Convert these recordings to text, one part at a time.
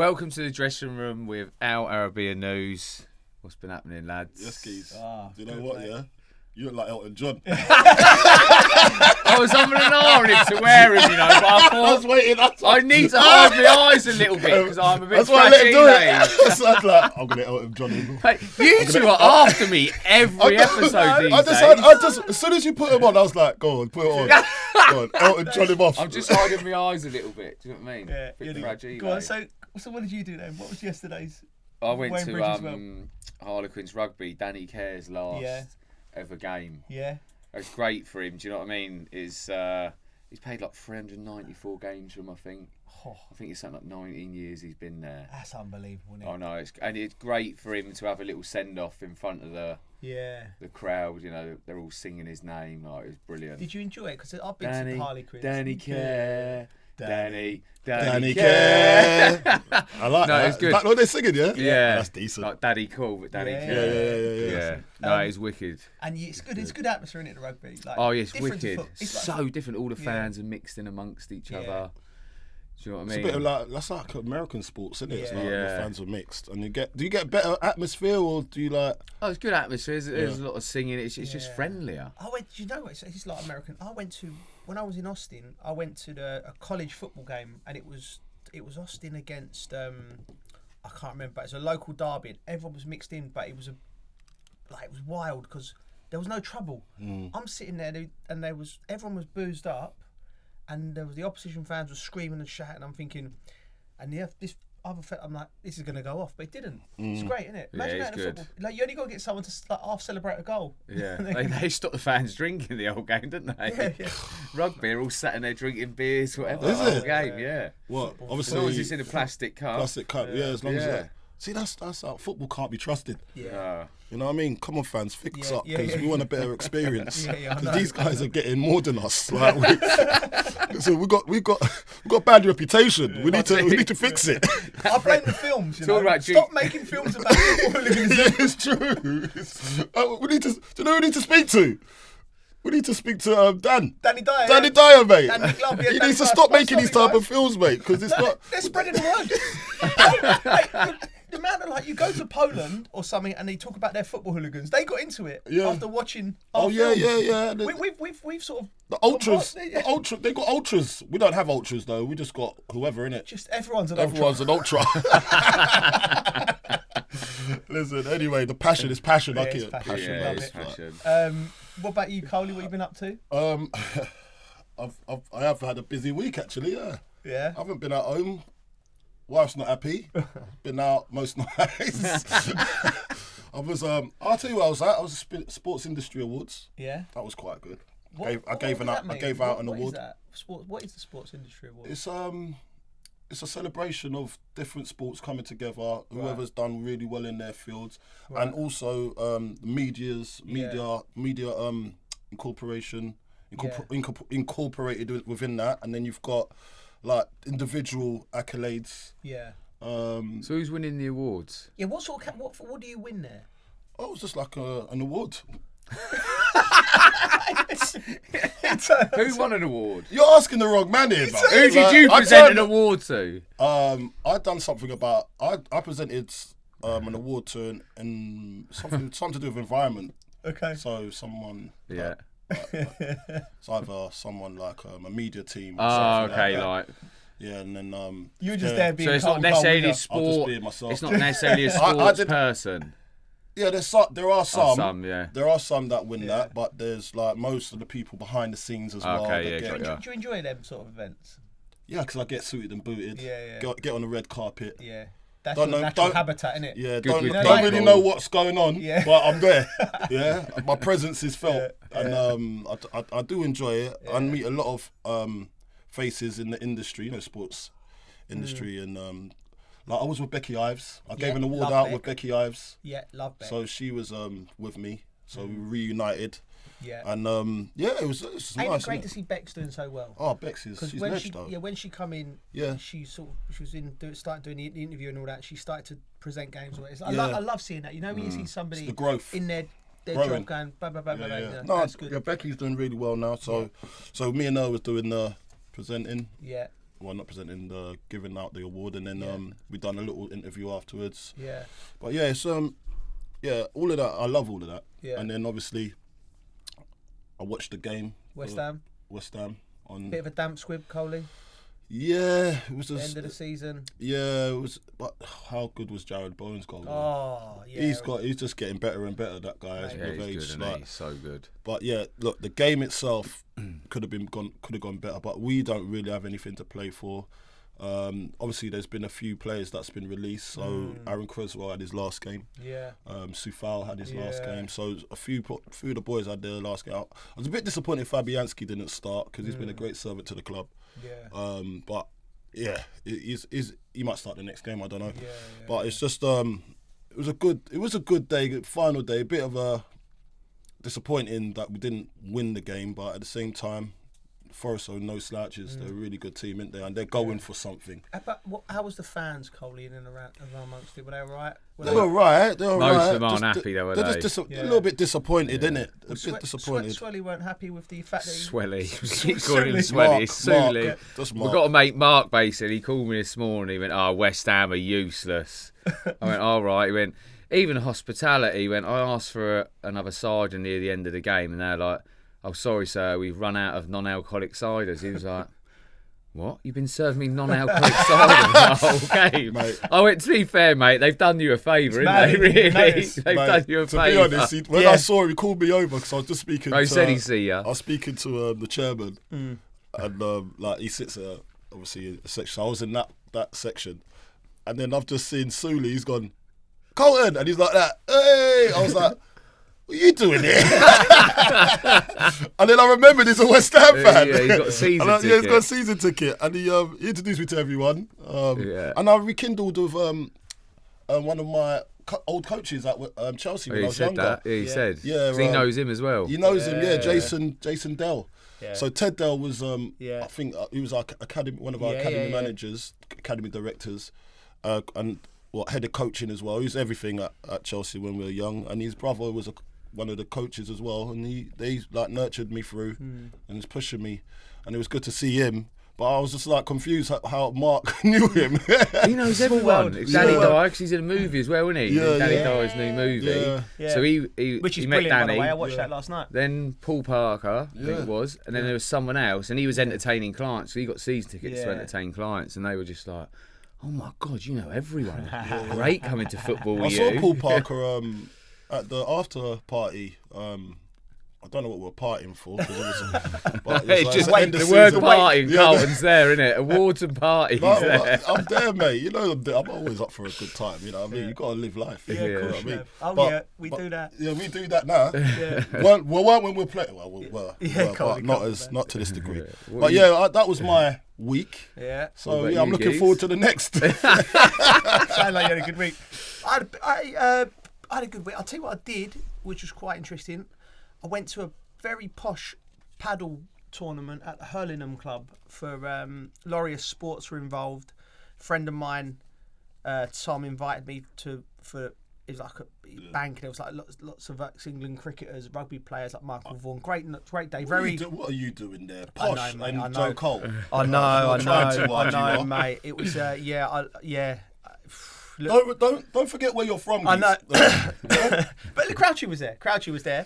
Welcome to the dressing room with our Arabiya news. What's been happening, lads? Yes, Keys. Do you know what, yeah? You look like Elton John. I was on an hour to wear him, you know, but I thought I was waiting. I need to hide my eyes a little bit because I'm a bit That's why I let him do fragile. it. So I was like, I'm going to Elton John in. Hey, you two are after me every episode these days. As soon as you put him on, I was like, go on, put it on. Go on, Elton John him off. I'm just hiding my eyes a little bit. Do you know what I mean? Yeah, Bit fragile. Go on, so what did you do then? What was yesterday's? I went Wayne to Bridge as well. Harlequins rugby. Danny Care's last ever game. Yeah. It was great for him. Do you know what I mean? He's played like 394 games from, I think. Oh, I think it's something like 19 years he's been there. that's unbelievable, isn't it? I know, it's great for him to have a little send off in front of the crowd. You know, they're all singing his name. Like, it was brilliant. Did you enjoy it? Because I've been to the Harlequins. Danny Care. Danny Care. I like that. It's good. Is that what they're singing, yeah? Yeah. That's decent. Like Daddy Cool, but Danny Yeah. Care. Yeah. No, it's wicked. And it's good. It's good atmosphere in it, the rugby. Like, Oh, yeah, it's different to wicked. foot. It's like so different. All the fans are mixed in amongst each other. Do you know what I mean? It's a bit of like, that's like American sports, isn't it? It's like Yeah. the fans are mixed. And do you get better atmosphere or do you like... Oh, it's good atmosphere. There's a lot of singing. It's just friendlier. I went. You know what? It's like American. When I was in Austin. I went to a college football game, and it was Austin against I can't remember. But it's a local derby. And everyone was mixed in, but it was wild because there was no trouble. I'm sitting there, and everyone was boozed up, and the opposition fans were screaming and shouting. I'm thinking, and this other I'm like, this is going to go off, but it didn't. It's great, isn't it? Imagine that in good. football. Like, you only got to get someone to half celebrate a goal. Yeah, they stopped the fans drinking the whole game, didn't they? Yeah. Rugby are all sat in there drinking beers, whatever. Is the whole it? game, yeah. What? As Obviously... long as it's in a plastic cup. Plastic cup, as long as that... See, that's how football can't be trusted. Yeah. You know what I mean? Come on, fans, fix up Yeah, because we want a better experience. I Because know. these guys are getting more than us. Like, so we've got a bad reputation. We need to fix it. I blame the films. You know? About Stop making films about football hooliganism. Yeah, it's true. We need to. Do you know who we need to speak to? We need to speak to Danny Dyer, mate. Danny Glove, He needs to stop making these type of films, mate, because it's not. They're spreading the word. The amount of you go to Poland or something and they talk about their football hooligans. They got into it after watching. Our films. Yeah. We've sort of The ultras, bombarded it. they got ultras. We don't have ultras though. We just got whoever in it. Just everyone's an ultra. Listen, anyway, the passion is passion. I it's get passion. Yeah, love it's it. passion. What about you, Coley? What you been up to? I have had a busy week actually. Yeah. Yeah. I haven't been at home. Wife's not happy. Been out most nights. I'll tell you where I was at. I was at Sports Industry Awards. Yeah. That was quite good. What I gave out an What award. is that? What is the Sports Industry Award? It's a celebration of different sports coming together. Whoever's done really well in their fields, and also media incorporation incorporated within that, and then you've got like individual accolades. Yeah. So who's winning the awards? Yeah. What sort of what do you win there? Oh, it was just like an award. Who won an award? You're asking the wrong man here, bro. Who did you present an award to? I done something about. I presented an award to and something to do with environment. Okay. So someone. Yeah. It's either someone like a media team. Or Oh, something okay, like that. Yeah, and then You were just there being. So it's cold, not necessarily a cold, I'll just sport. be myself. It's not necessarily a I sports did- person. Yeah, there are some. Some, yeah. There are some that win that, but there's like most of the people behind the scenes as well. Okay, that yeah, get- Do you enjoy them sort of events? Yeah, because I get suited and booted. Yeah. Get on the red carpet. Yeah. That's Don't your know- natural don't- habitat, innit? Yeah, Good don't with really people. know what's going on, Yeah. but I'm there. Yeah, my presence is felt, Yeah. and I do enjoy it. I meet a lot of faces in the industry, sports industry, and like I was with Becky Ives. I gave an award love out Beck. with Becky Ives. Yeah, love Beck. So she was with me. So we reunited. Yeah. And it was Ain't nice. it great innit? to see Beck's doing so well? Oh, Bex she's when ledge though. when she come in, Yeah. she was started doing the interview and all that. She started to present games. It's like, Yeah. I love seeing that. You know, when you see somebody the growth. in their Growing. job going, blah, blah, blah, blah, blah. No, That's good. yeah, Becky's doing really well now. So me and her was doing the presenting. Yeah. not presenting, giving out the award, and then we done a little interview afterwards. Yeah. But yeah, it's all of that. I love all of that. Yeah. And then obviously, I watched the game. West Ham on. Bit of a damp squib, Coley. Yeah, it was just End of the season. Yeah, it was. But how good was Jared Bowen's goal? Oh, yeah. He's just getting better and better. That guy, he's good, he's so good. But yeah, look, the game itself could have gone better. But we don't really have anything to play for. Obviously, there's been a few players that's been released. So Aaron Creswell had his last game. Yeah. Sufal had his last game. So a few of the boys had their last game. I was a bit disappointed Fabianski didn't start because he's been a great servant to the club. Yeah. But yeah, he might start the next game. I don't know. Yeah, but it's just it was a good day, final day. A bit of a disappointing that we didn't win the game, but at the same time, Forest are no slouches. They're a really good team, aren't they? And they're going for something. How was the fans, Coley, in and around amongst it? Were they all right? They're all right. Most of them aren't happy, though, they're just a little bit disappointed, isn't it? A bit disappointed. Swelly weren't happy with the fact that Swelly. Keep calling him Swelly. It's Sully. We've got to make Mark, basically. He called me this morning. He went, West Ham are useless. I went, all right. He went, even hospitality. He went, I asked for another sergeant near the end of the game, and they're like, oh, sorry, sir, we've run out of non-alcoholic ciders. He was like, what? You've been serving me non-alcoholic ciders the whole game? Mate. I went, to be fair, mate, they've done you a favour, haven't they, really? They've done you a favour. To be honest, when I saw him, he called me over because I was just speaking he said he'd see you. I was speaking to the chairman, and he sits obviously in a section. So I was in that section, and then I've just seen Sully, he's gone, Carlton, and he's like that, hey! I was like, what are you doing here? And then I remembered he's a West Ham fan. Yeah, he's got a season ticket. Yeah, he's got a season ticket. And he introduced me to everyone. And I rekindled with one of my old coaches at Chelsea when I was younger. That. Yeah, he said. Yeah, he knows him as well. He knows him, Jason Dell. Yeah. So Ted Dell was, I think he was our one of our academy managers, academy directors, and head of coaching as well. He was everything at Chelsea when we were young. And his brother was one of the coaches as well, and they like nurtured me through and was pushing me, and it was good to see him. But I was just like confused how Mark knew him. He knows everyone. Danny Dyer, because he's in a movie as well, isn't he? Yeah, Danny Dyer's new movie. Yeah. So which is he met brilliant, Danny. by the way. I watched that last night. Then Paul Parker, I think it was, and then there was someone else, and he was entertaining clients. So he got season tickets to entertain clients, and they were just like, oh my God, you know everyone. Great coming to football with you. I saw Paul Parker at the after party. I don't know what we're partying for. But it's just the word partying, Carlton's there, isn't it? Awards and parties. No, I'm there, mate. You know, I'm always up for a good time. You know what I mean? You've got to live life. Yeah, of course. You know what I mean? We do that. Yeah, we do that now. When we're playing. Well, we were. But not to this degree. But yeah, that was my week. Yeah. So I'm looking forward to the next. Sound like you had a good week. I had a good week. I'll tell you what I did, which was quite interesting. I went to a very posh paddle tournament at the Hooliganism club for Laureus Sports were involved. A friend of mine, Tom, invited me for it was like a bank. There was like lots of ex-England cricketers, rugby players like Michael Vaughan. Great day. What are you doing there? Posh I know, mate, and Joe Cole. I know, mate. It was Look, don't forget where you're from. I know. But Crouchy was there.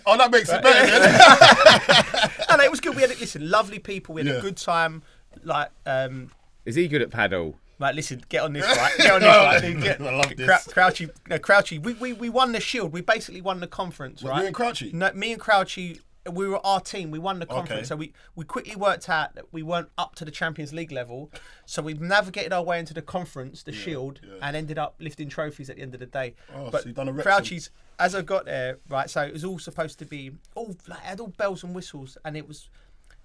Oh, that makes it better. And it was good. We had lovely people. We had a good time. Like, is he good at paddle? Mate, listen, get on this, right? Get on this, right? I love this. Crouchy. We won the Shield. We basically won the conference, right? You and Crouchy? No, me and Crouchy. We were our team. We won the conference, so we quickly worked out that we weren't up to the Champions League level. So we've navigated our way into the conference, the Shield, and ended up lifting trophies at the end of the day. Oh, but so you've done a Crouchy's, as I got there, right? So it was all supposed to be had all bells and whistles, and it was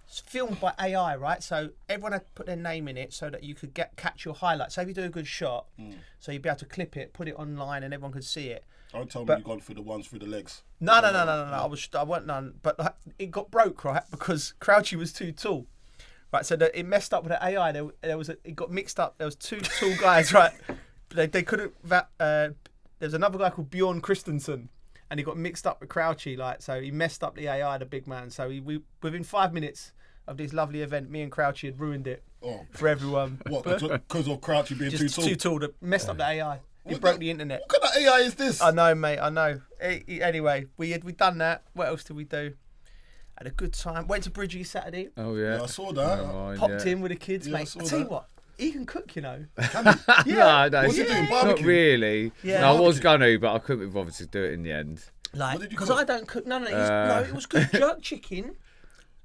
filmed by AI, right? So everyone had put their name in it so that you could catch your highlights. So if you do a good shot, so you'd be able to clip it, put it online, and everyone could see it. Don't tell me you've gone through the ones through the legs. No. I weren't none. But it got broke, right? Because Crouchy was too tall. Right, so it messed up with the AI. It got mixed up. There was two tall guys, right? They couldn't. There's another guy called Bjorn Christensen, and he got mixed up with Crouchy. So he messed up the AI, the big man. So we within 5 minutes of this lovely event, me and Crouchy had ruined it. for everyone. What? Because of Crouchy being Just too tall? That messed up the AI. It broke the internet. What kind of AI is this? I know, mate. I know. Anyway, we done that. What else did we do? Had a good time. Went to Bridgie Saturday. Oh yeah, I saw that. Popped in with the kids, Yeah, mate. I tell you what, he can cook, you know. No, What's he doing? Barbecue? not really. Yeah. No, I was gonna, but I couldn't be bothered to do it in the end. Like, What did you because cook? I don't cook. No, it was good jerk chicken.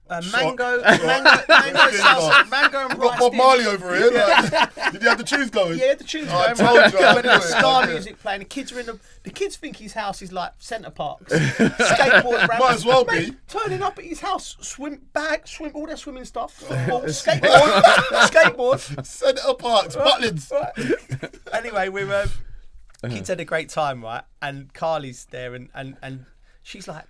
Mango Shock. salsa, mango and I've got rice. Bob Marley over here. Like, did you have the tunes going? Yeah, the tunes I going. told you. When there's star music playing, the kids are in the kids think his house is like Centre Parks. Skateboard around. Might as well be. Mate, turning up at his house, swim all their swimming stuff, football, skateboard. Centre Parks, Butlins. Right. Anyway, we were kids had a great time, right? And Carly's there, and she's going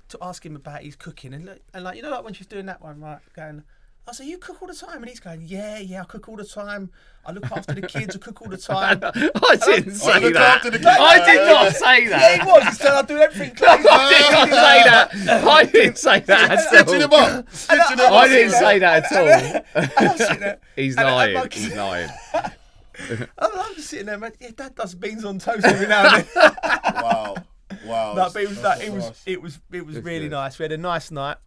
to ask him about his cooking, and like, you know, like when she's doing that one, right? Going, I say, you cook all the time, and he's going, yeah, I cook all the time. I look after the kids. I cook all the time. I didn't say look that. after the kids. I did not say that. Yeah, he was. He said, I do everything. I did not say that. I didn't say that at Stitching him all. up. Stitching him I up. didn't say that at all. And I'm sitting there. He's and lying. I'm He's lying. I'm just sitting there, man. Yeah, Dad does beans on toast every now and then. Wow. No, but it was really nice. We had a nice night,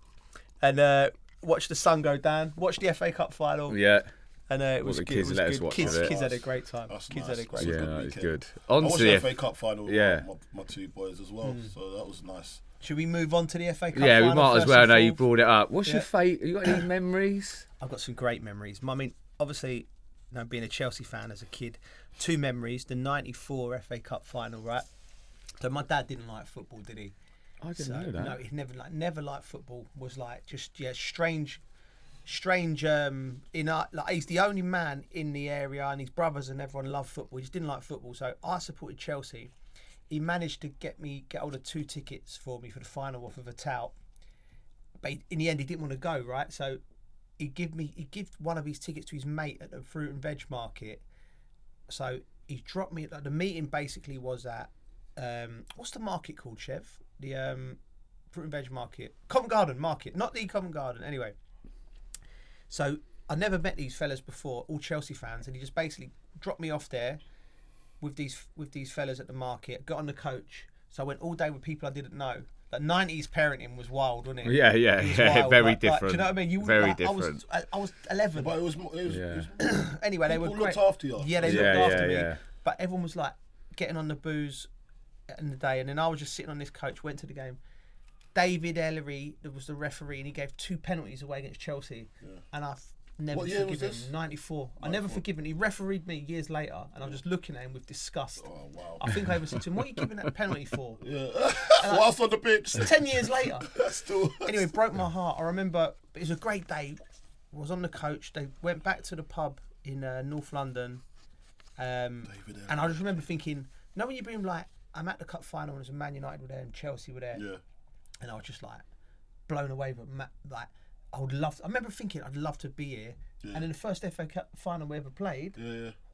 and watched the sun go down. Watched the FA Cup final. Yeah. And it was the good. kids It was let us good. watch Kids it. had a great time. That's Kids nice. had a great Yeah, time. no, it's weekend. good. I On watched to the the FA Cup final with Yeah. my two boys as well, so that was nice. Should we move on to the FA Cup Yeah, final? we might as first well. and Now you fourth? brought it up. What's Yeah. your fate? You got any memories? I've got some great memories. I mean, obviously, you know, being a Chelsea fan as a kid, two memories: the '94 FA Cup final, right? So my dad didn't like football, did he? I didn't know that. No, he never liked football. Was like just strange. In our, like, he's the only man in the area, and his brothers and everyone loved football. He just didn't like football, so I supported Chelsea. He managed to get hold of 2 tickets for me for the final off of a tout, but in the end he didn't want to go. Right, so he give one of his tickets to his mate at the fruit and veg market. So he dropped me. The meeting basically was at what's the market called, Chev? The fruit and veg market, Covent Garden market, not the Covent Garden. Anyway. So I never met these fellas before, all Chelsea fans, and he just basically dropped me off there with these fellas at the market. Got on the coach, so I went all day with people I didn't know. Like 90s parenting was wild, wasn't it? Yeah, It was wild. very different. do you know what I mean? Very different. I was 11. But it was Anyway, they were people great. looked after you. Yeah, they Yeah, looked after yeah. me. But everyone was like getting on the booze in the day, and then I was just sitting on this coach. Went to the game. David Ellery was the referee, and he gave 2 penalties away against Chelsea, and I've never What year was forgiven him. this? 94. I never forgiven. He refereed me years later, and I'm just looking at him with disgust. Oh, wow. I think I even said to him, "What are you giving that penalty for?" Yeah. Whilst on the pitch. 10 years later. Still. Anyway, it broke my heart. I remember it was a great day. I was on the coach. They went back to the pub in North London, and I just remember thinking, when you've been like, I'm at the cup final, and there's a Man United were there and Chelsea were there. Yeah. And I was just like blown away. But like, I remember thinking I'd love to be here. Yeah. And in the first FA Cup final we ever played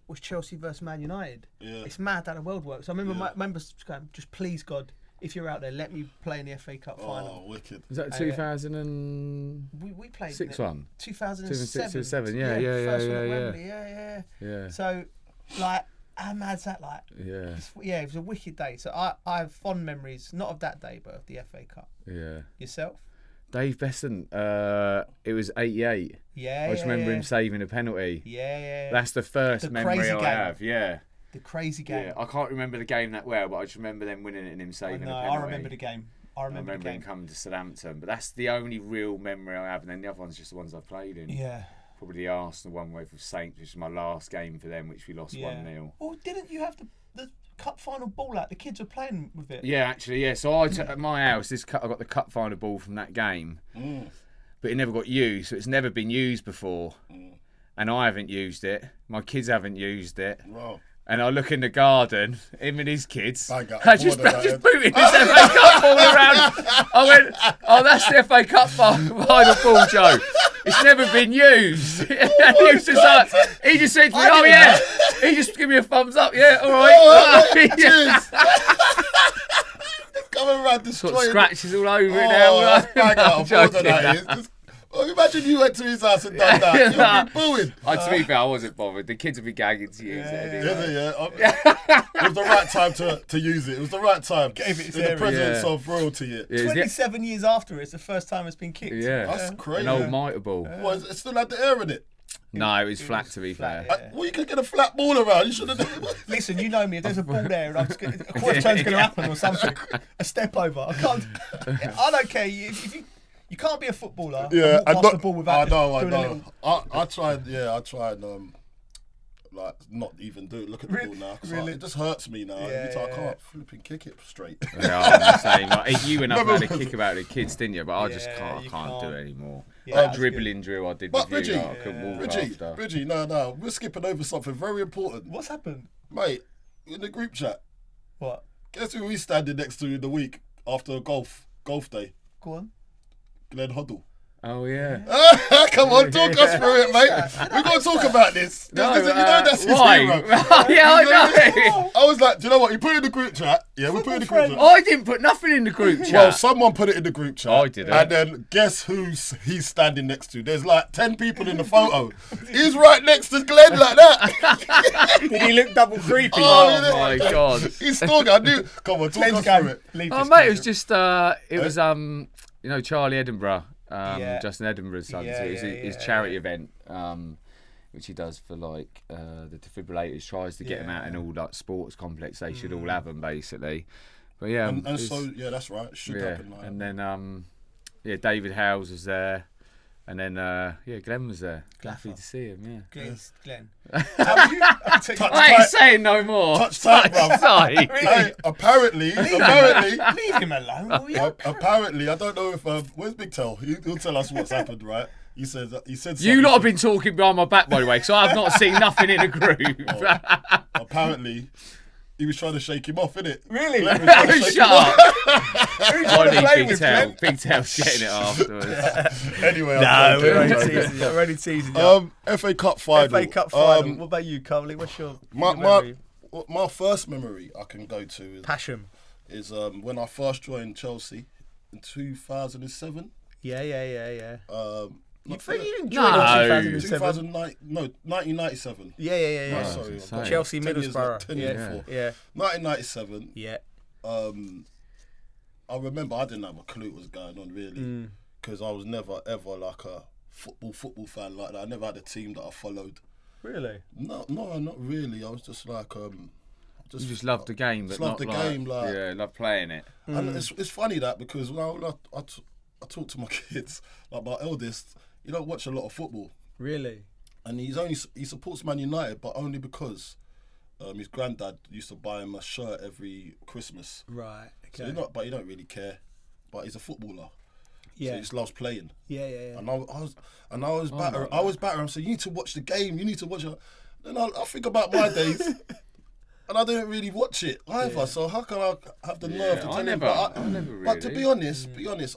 was Chelsea versus Man United. Yeah. It's mad how the world works. I remember my members going, just please God, if you're out there, let me play in the FA Cup final. Oh, wicked! Was that 2000 and we played 6-1? 2007. 2007. Yeah. First one at Wembley. Yeah. So, like, how mad's that? Like, it was a wicked day. So I have fond memories, not of that day, but of the FA Cup. Yeah. Yourself? Dave Besant, it was 88. Yeah. I just remember him saving a penalty. Yeah. That's the first memory I have. Yeah. The crazy game. Yeah, I can't remember the game that well, but I just remember them winning it and him saving a penalty. I remember the game. I remember him coming to Southampton, but that's the only real memory I have, and then the other one's just the ones I've played in. Yeah. Probably the Arsenal one with Saints, which was my last game for them, which we lost 1-0. Well, didn't you have the cup final ball out? The kids were playing with it. Yeah, actually, yeah. So at my house, I got the cup final ball from that game, but it never got used. So it's never been used before, and I haven't used it. My kids haven't used it. Wow. And I look in the garden, him and his kids. I just booted his FA Cup ball around. I went, oh, that's the FA Cup final ball, Joe. It's never been used. And he just said to me, oh yeah. He just give me a thumbs up. Yeah, all right. Cheers. Coming around destroying. Got scratches all over it now. I'm joking. Oh, imagine you went to his house and done that. You'd be booing. To be fair, I wasn't bothered. The kids would be gagging to use it anyway. It was the right time to use it. It was the right time. Gave it its in the presence of royalty. 27 years after it's the first time it's been kicked. Yeah. That's crazy. An old mitre ball. Well, it still had the air in it. No, it was flat, to be fair. Well, you could get a flat ball around. You should have. Listen, you know me. If there's a ball there, a quarter turn's going to happen or something. A step over. I can't. I don't care. If you can't be a footballer. Yeah, and walk past the ball without. I know. I tried. Yeah, I tried. Like not even do it. Look at the ball now. Really? It just hurts me now. Every time I can't flipping kick it straight. Yeah, I'm the same. Like, you and I had a kick about the kids, didn't you? But I just can't do it anymore. Yeah, dribbling drill I did but with Bridgie, you. I couldn't walk after. Bridgie, no, we're skipping over something very important. What's happened, mate? In the group chat. What? Guess who we standing next to in the week after golf day? Go on. Glenn Hoddle. Oh yeah. Come on, talk us through it, mate. We're gonna talk about this. No, you know that's his why? hero. Yeah, I know. I was like, do you know what? You put it in the group chat. Yeah, we put it in the group chat. I didn't put nothing in the group chat. Well, someone put it in the group chat. I didn't. And then guess who he's standing next to? There's like 10 people in the photo. He's right next to Glenn like that. Did he look double creepy? Oh my God. He's still got new. Come on, talk us through it. Oh mate, it was just Charlie Edinburgh. Justin Edinburgh's son. So it was his charity event, which he does for like the defibrillators. Tries to get them out in all like sports complex. They should all have them basically. But yeah, and so that's right. It should happen. Like. And then David Howes was there, and then Glenn was there. Happy to see him. Yeah, Glenn. I ain't saying no more. Touch time, bro. Sorry. Hey, apparently, leave him alone. Apparently, I don't know if where's Big Tell? He'll tell us what's happened, right? He said something. You lot have been talking behind my back, by the way, because I have not seen nothing in the group. Apparently, he was trying to shake him off, innit? Really? Shut up. I need Big Tell. Big Tell's getting it afterwards. Anyway, we're only teasing you. FA Cup final. FA Cup final. What about you, Carly? What's your memory? My first memory I can go to is when I first joined Chelsea in 2007. Yeah. You didn't join in 2007? 1997. Yeah. Sorry. Chelsea, Middlesbrough. 10 years before. Yeah. 1997. Yeah. I remember I didn't have a clue what was going on really, because I was never ever like a football fan like that. I never had a team that I followed. Really? No, not really. I was just like you just loved the game, but loved the game, like love playing it. And it's funny that because when I talk to my kids, like my eldest, he don't watch a lot of football. Really? And he supports Man United, but only because his granddad used to buy him a shirt every Christmas. Right. Okay. So he don't really care, but he's a footballer. Yeah. So he just loves playing. Yeah. And I was battering. I'm saying, you need to watch the game. You need to watch it. Then I think about my days. And I didn't really watch it either, so how can I have the nerve to tell him? But to be honest,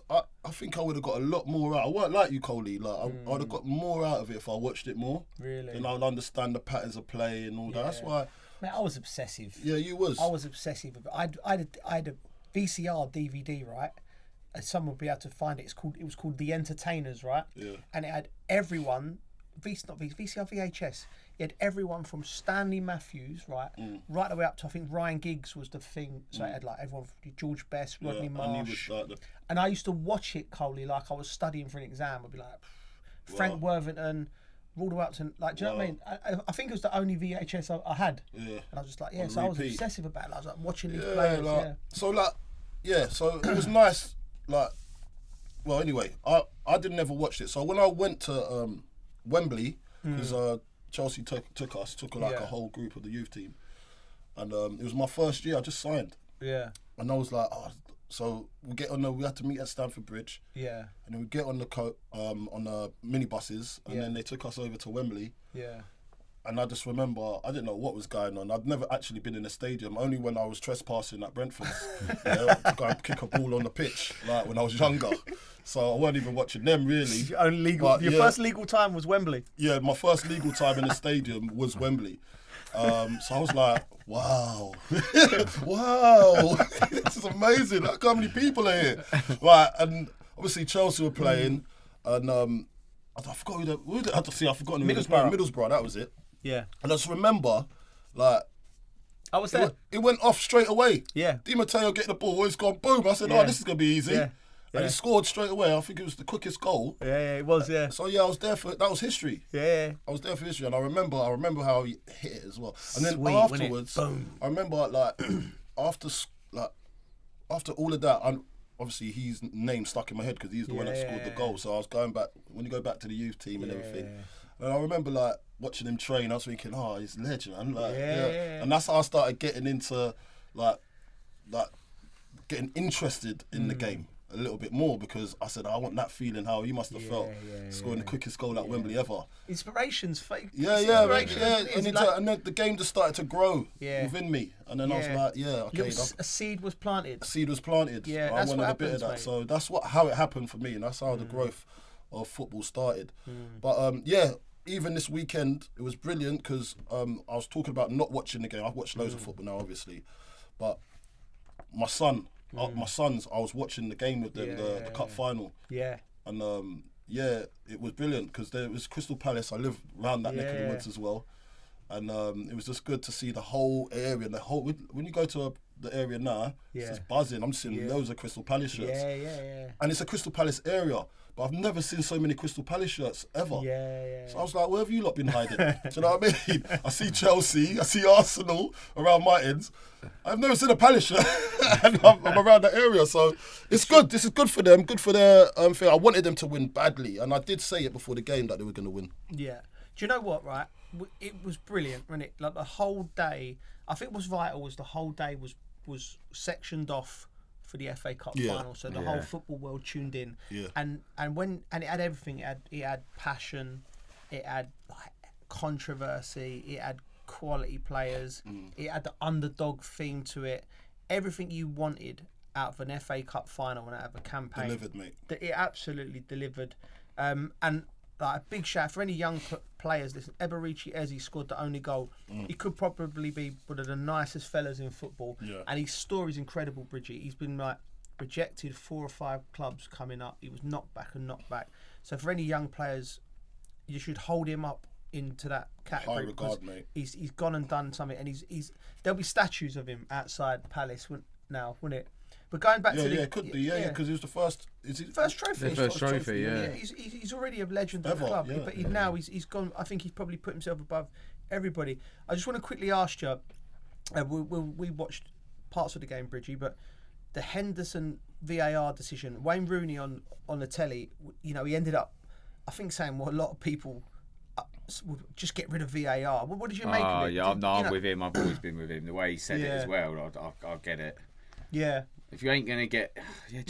I think I would have got a lot more out. I weren't like you, Coley. Like I would have got more out of it if I watched it more. Really? Then I would understand the patterns of play and all that. That's why. Man, I was obsessive. Yeah, you was. I was obsessive. I had a VCR DVD, right? And someone would be able to find it. It was called The Entertainers, right? Yeah. And it had everyone. VCR, VHS. He had everyone from Stanley Matthews, right the way up to I think Ryan Giggs was the thing. So it had like everyone from George Best, Rodney Marsh, and I used to watch it, Coley, like I was studying for an exam. I'd be like Frank Worthington, all the way up to like, do you know what I mean? I think it was the only VHS I had, and I was just like, so I was obsessive about it. I was like watching these players. So it was nice. Like, well, anyway, I didn't ever watch it. So when I went to Wembley, because Chelsea took a whole group of the youth team, and it was my first year. I just signed. Yeah. And I was like, so we had to meet at Stamford Bridge. Yeah. And then we get on the minibuses, and then they took us over to Wembley. Yeah. And I just remember, I didn't know what was going on. I'd never actually been in a stadium, only when I was trespassing at Brentford. To go and kick a ball on the pitch, like when I was younger. So I weren't even watching them really. Your first legal time was Wembley? Yeah, my first legal time in the stadium was Wembley. So I was like, wow. Wow. This is amazing. Look how many people are here. Right, and obviously Chelsea were playing. and I forgot who the I've forgotten Middlesbrough. Middlesbrough, that was it. Yeah. And I just remember, like, I was there. It went off straight away. Yeah. Di Matteo getting the ball, it's gone boom. I said, this is gonna be easy. Yeah. And he scored straight away. I think it was the quickest goal. Yeah, it was. Yeah. So I was there for that was history. Yeah. I was there for history, and I remember how he hit it as well. And then Sweet, afterwards, I remember like after all of that, obviously his name stuck in my head because he's the one that scored the goal. So I was going back when you go back to the youth team and everything, and I remember like watching him train. I was thinking, he's a legend. And like, and that's how I started getting into like getting interested in the game a little bit more, because I said I want that feeling how he must have felt scoring the quickest goal at Wembley ever. Inspiration's fake. And then the game just started to grow within me, and then I was like, a seed was planted. Yeah, I wanted a bit of that. Mate. So that's how it happened for me, and that's how the growth of football started. But even this weekend it was brilliant because I was talking about not watching the game. I've watched loads of football now, obviously, but my sons, I was watching the game with them, the cup final. Yeah. And it was brilliant because there was Crystal Palace. I live around that neck of the woods as well. And it was just good to see the whole area. When you go to the area now, it's just buzzing. I'm seeing loads of Crystal Palace shirts. And it's a Crystal Palace area, but I've never seen so many Crystal Palace shirts ever. So I was like, where have you lot been hiding? Do you know what I mean? I see Chelsea, I see Arsenal around my ends. I've never seen a Palace shirt, and I'm around that area. So it's good. This is good for them, good for their thing. I wanted them to win badly, and I did say it before the game that they were going to win. Yeah. Do you know what, right? It was brilliant, wasn't it? Like the whole day, I think what's vital was the whole day was sectioned off for the FA Cup final, so the whole football world tuned in. And it had everything. It had passion, it had like controversy, it had quality players, it had the underdog theme to it. Everything you wanted out of an FA Cup final and out of a campaign delivered, mate. It absolutely delivered. And like a big shout for any young players. Listen, Eberici Eze scored the only goal. He could probably be one of the nicest fellas in football. And his story's incredible, Bridgie. He's been like rejected 4 or 5 clubs coming up. He was knocked back. So for any young players, you should hold him up into that category. High regard, mate. He's gone and done something, and he's there'll be statues of him outside Palace now, wouldn't it? But going back to it could be, because he was the first. Is it first trophy? The first trophy, yeah. He's already a legend of the club, but he's gone. I think he's probably put himself above everybody. I just want to quickly ask you. We watched parts of the game, Bridgie, but the Henderson VAR decision, Wayne Rooney on the telly, he ended up, I think, saying what a lot of people just get rid of VAR. What did you make of it? Yeah, I'm with him. I've always been with him. The way he said it as well, I get it. Yeah. If you ain't gonna just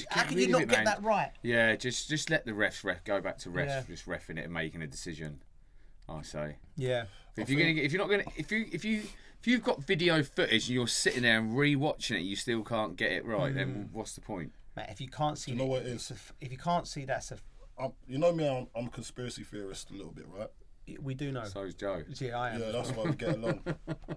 how can you not get that right? Yeah, just let the refs go back to refs, just reffing it and making a decision. I say. Yeah. If you've got video footage and you're sitting there and re-watching it, you still can't get it right. Then what's the point? Mate, if you can't see, you know what it is. If you can't see, that's a. You know me, I'm a conspiracy theorist a little bit, right? We do know. So is Joe. Yeah, I am. Yeah, that's why we get along.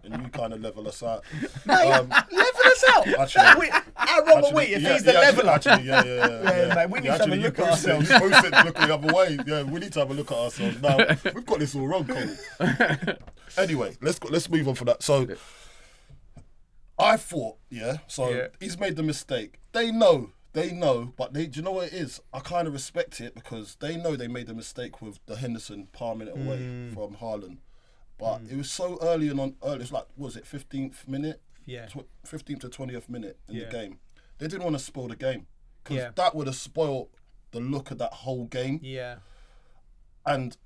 And you kind of level us out. Mate, level us out? Actually, how wrong are we if he's the leveler? Actually, yeah. Mate, we need to have a look at ourselves. You posted look the other way. Yeah, we need to have a look at ourselves. Now, we've got this all wrong, Cole. Anyway, let's move on from that. So, I thought, he's made the mistake. They know, but do you know what it is? I kind of respect it because they know they made the mistake with the Henderson palming it away from Haaland. But it was so early. It's like, what was it, 15th minute? Yeah. 15th to 20th minute in the game. They didn't want to spoil the game because that would have spoiled the look of that whole game. Yeah. And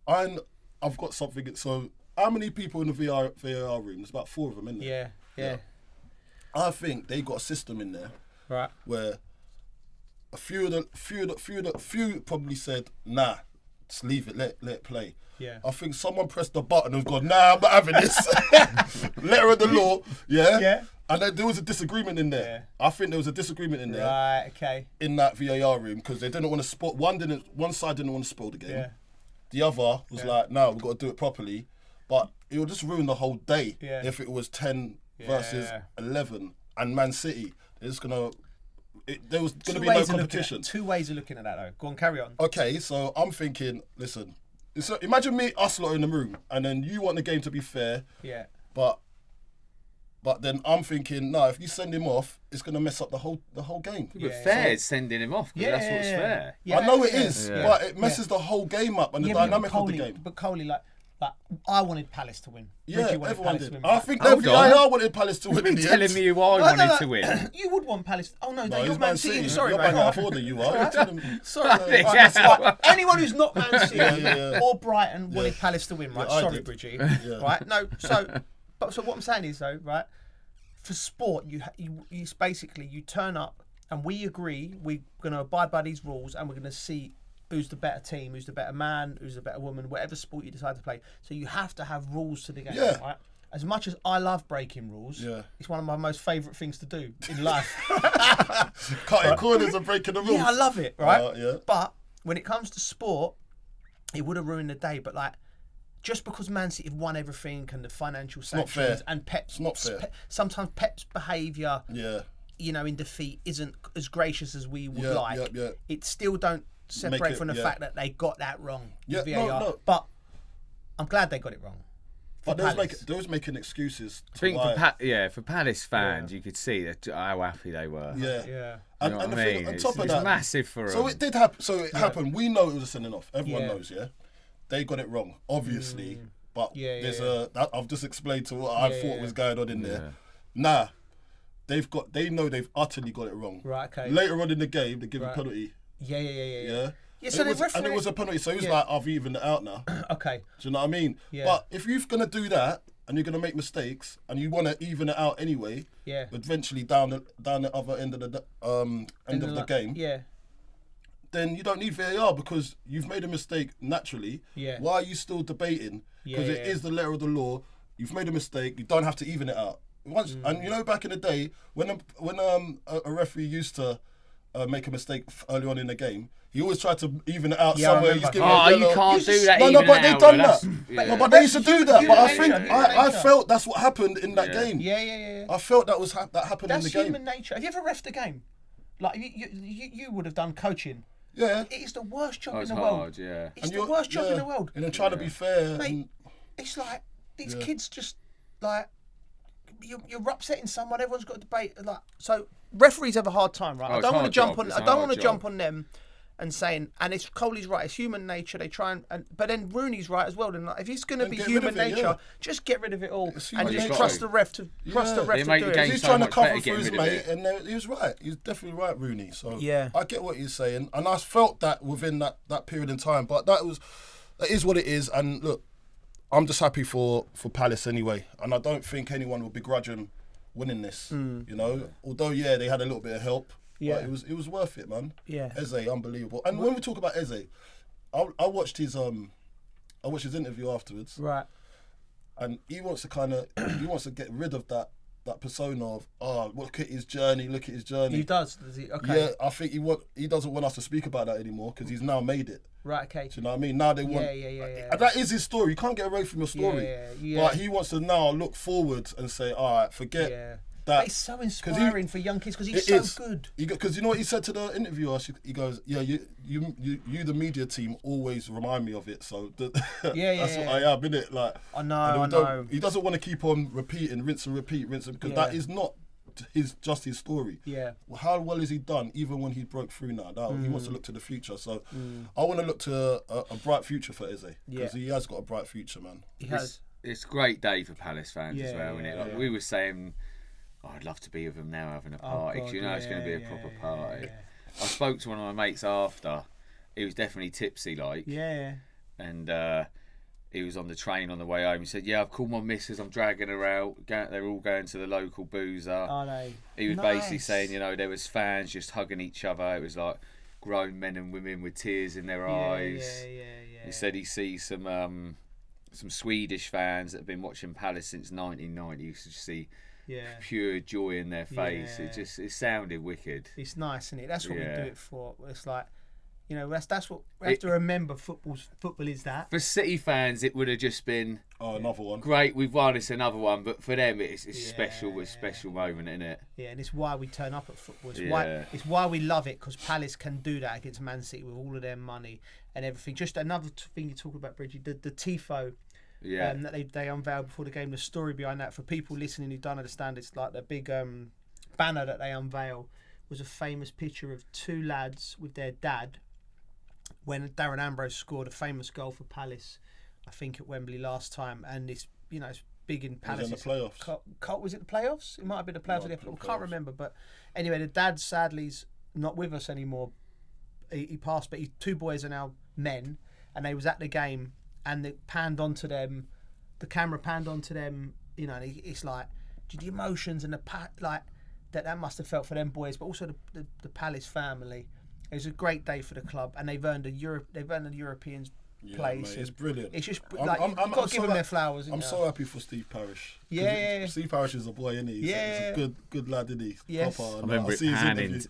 I've got something. So, how many people in the VAR room? There's about 4 of them in there. Yeah. I think they got a system in there, right, where a few probably said, nah, just leave it, let it play. Yeah. I think someone pressed the button and gone, nah, I'm not having this. Letter of the law, Yeah. And then there was a disagreement in there. Yeah. I think there was a disagreement in there. Right, okay. In that VAR room because they didn't want to spoil. One side didn't want to spoil the game. Yeah. The other was like, no, we've got to do it properly. But it would just ruin the whole day if it was 10 versus 11 and Man City. They're just gonna there was going to be no competition. Two ways of looking at that, though. Go on, carry on. Okay, so I'm thinking, listen, so imagine us lot in the room, and then you want the game to be fair. Yeah. But then I'm thinking, no, if you send him off, it's going to mess up the whole game. But fair is sending him off, because that's what's fair. Yeah, I know it is, but it messes the whole game up and the dynamic of the game. But Coley, like I wanted Palace to win. Yeah, everyone did. I think the VAR wanted Palace to win in the end. Telling me who I wanted to win. You would want Palace. Oh no, you're Man City. Sorry, mate. You're banging you are. Sorry, anyone who's not Man City or Brighton wanted Palace to win, right? Sorry, Bridgie. Right? No, so what I'm saying is though, right? For sport, you basically you turn up and we agree we're going to abide by these rules and we're going to see who's the better team, who's the better man, who's the better woman, whatever sport you decide to play. So you have to have rules to the game, right? As much as I love breaking rules, it's one of my most favourite things to do in life. Cutting corners and breaking the rules. Yeah, I love it, right? But when it comes to sport, it would have ruined the day. But like, just because Man City have won everything and the financial sanctions and Pep's sometimes Pep's behaviour, in defeat isn't as gracious as we would like. It still don't separate from the fact that they got that wrong. VAR. No. But I'm glad they got it wrong. But they was making excuses. I think for Palace fans, you could see how happy they were. Yeah. And the thing on top of that, it's massive for them. So it did happen. So it happened. We know it was a sending off. Everyone knows. They got it wrong, obviously. But there's I've just explained to what I thought was going on in there. Nah, they know they've utterly got it wrong. Right. Okay. Later on in the game, they give a penalty. Yeah. So it was a penalty, so it was like, I've evened it out now. Okay. Do you know what I mean? Yeah. But if you're going to do that, and you're going to make mistakes, and you want to even it out anyway, eventually down the other end of the game, then you don't need VAR because you've made a mistake naturally. Yeah. Why are you still debating? Because it is the letter of the law. You've made a mistake. You don't have to even it out. And back in the day, when a referee used to make a mistake early on in the game, he always tried to even it out somewhere. He's giving you can't do that. No, but they've done that. No, but they used to do that. But I think I felt that's what happened in that game. Yeah. I felt that happened in the game. That's human nature. Have you ever refed a game? Like you would have done coaching. Yeah. It is the worst job in the world. Yeah. It's the worst job in the world. And then trying to be fair. Mate, it's like these kids just like you're upsetting someone. Everyone's got a debate. Like so, referees have a hard time, right? I don't want to jump on. I don't want to jump on them and saying. And it's Coley's right. It's human nature. They try but then Rooney's right as well. Then like, if it's going to be human nature, just get rid of it all and just trust the ref to do it. He's trying to cover for his mate, and he was right. He's definitely right, Rooney. So I get what he's saying, and I felt that within that period in time. But that is what it is. And look, I'm just happy for Palace anyway, and I don't think anyone will begrudge them winning this. Although they had a little bit of help. Yeah, but it was worth it, man. Yeah, Eze, unbelievable. And when we talk about Eze, I watched his interview afterwards. Right. And he wants to get rid of that persona of look at his journey. He does he? Okay. Yeah, I think he doesn't want us to speak about that anymore because he's now made it. Right. Okay. Do you know what I mean? Now they want. Yeah. That is his story. You can't get away from your story. Yeah. But he wants to now look forward and say, all right, forget. Yeah. That it's so inspiring for young kids because he's so good. Because you know what he said to the interviewer? He goes, "Yeah, you, the media team, always remind me of it. So that's what I am, innit? Like I know. He doesn't want to keep on repeating, rinse and repeat, because that is not just his story. Yeah. Well, how well has he done? Even when he broke through now, he wants to look to the future. So I want to look to a bright future for Eze because he has got a bright future, man. He has. It's a great day for Palace fans as well, isn't it? Like we were saying. I'd love to be with them now having a party because it's going to be a proper party. I spoke to one of my mates after. He was definitely tipsy, and he was on the train on the way home. He said, "Yeah, I've called my missus. I'm dragging her out. They're all going to the local boozer." Oh no! He was basically saying, there was fans just hugging each other. It was like grown men and women with tears in their eyes. He said he sees some Swedish fans that have been watching Palace since 1990. You used to see. Pure joy in their face. It sounded wicked. It's nice, isn't it? That's what we do it for. It's like You know, that's what we have to remember. Football is that. For City fans, it would have just been another one. Great, we've won. It's another one, but for them, it's special. It's a special moment, isn't it? Yeah, and it's why we turn up at football. It's why we love it, because Palace can do that against Man City with all of their money and everything. Just another thing you talk about, Bridgie, the Tifo. Yeah. That they unveiled before the game. The story behind that, for people listening who don't understand, it's like the big banner that they unveil was a famous picture of two lads with their dad when Darren Ambrose scored a famous goal for Palace, I think at Wembley last time, and it's big in Palace. Was it in the playoffs? Was it the playoffs? It might have been the playoffs. I can't remember, but anyway, the dad sadly's not with us anymore. He passed, but his two boys are now men, and they was at the game, and it panned onto them. The camera panned onto them. You know, and it's like the emotions and the that must have felt for them boys, but also the Palace family. It was a great day for the club, and they've earned a European place. Mate, it's brilliant. It's just you've got to give them their flowers. I'm so happy for Steve Parish. Yeah. Steve Parish is a boy, isn't he? He's a good lad, isn't he? Yes. Proper, I remember it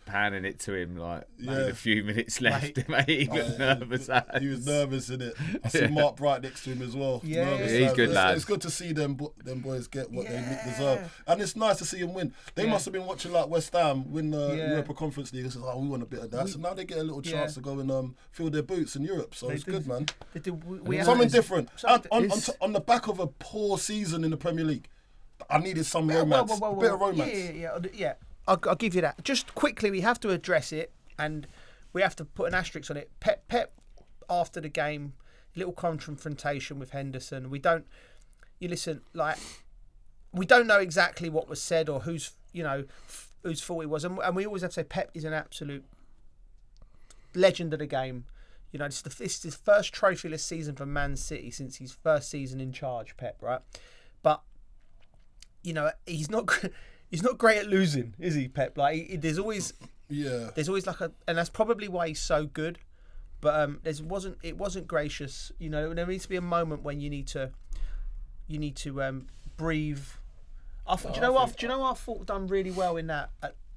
panning it to him like a few minutes left. Mate, he looked nervous. He was nervous, innit? I see Mark Bright next to him as well. Yeah, he's good lad. It's good to see them boys get what they deserve, and it's nice to see them win. They must have been watching like West Ham win the Europa Conference League and said, we want a bit of that. So now they get a little chance to go and fill their boots in Europe. So it's good, man. Something different. On the back of a poor season in the Premier League, I needed some romance. A bit of romance. Yeah. I'll give you that. Just quickly, we have to address it, and we have to put an asterisk on it. Pep after the game, little confrontation with Henderson. We don't know exactly what was said or whose fault it was, and we always have to say Pep is an absolute legend of the game. You know, this is his first trophyless season for Man City since his first season in charge, Pep, right? But he's not great at losing, is he, Pep? Like there's always and that's probably why he's so good. But it wasn't gracious. You know, there needs to be a moment when you need to breathe. Do you know what I thought done really well in that?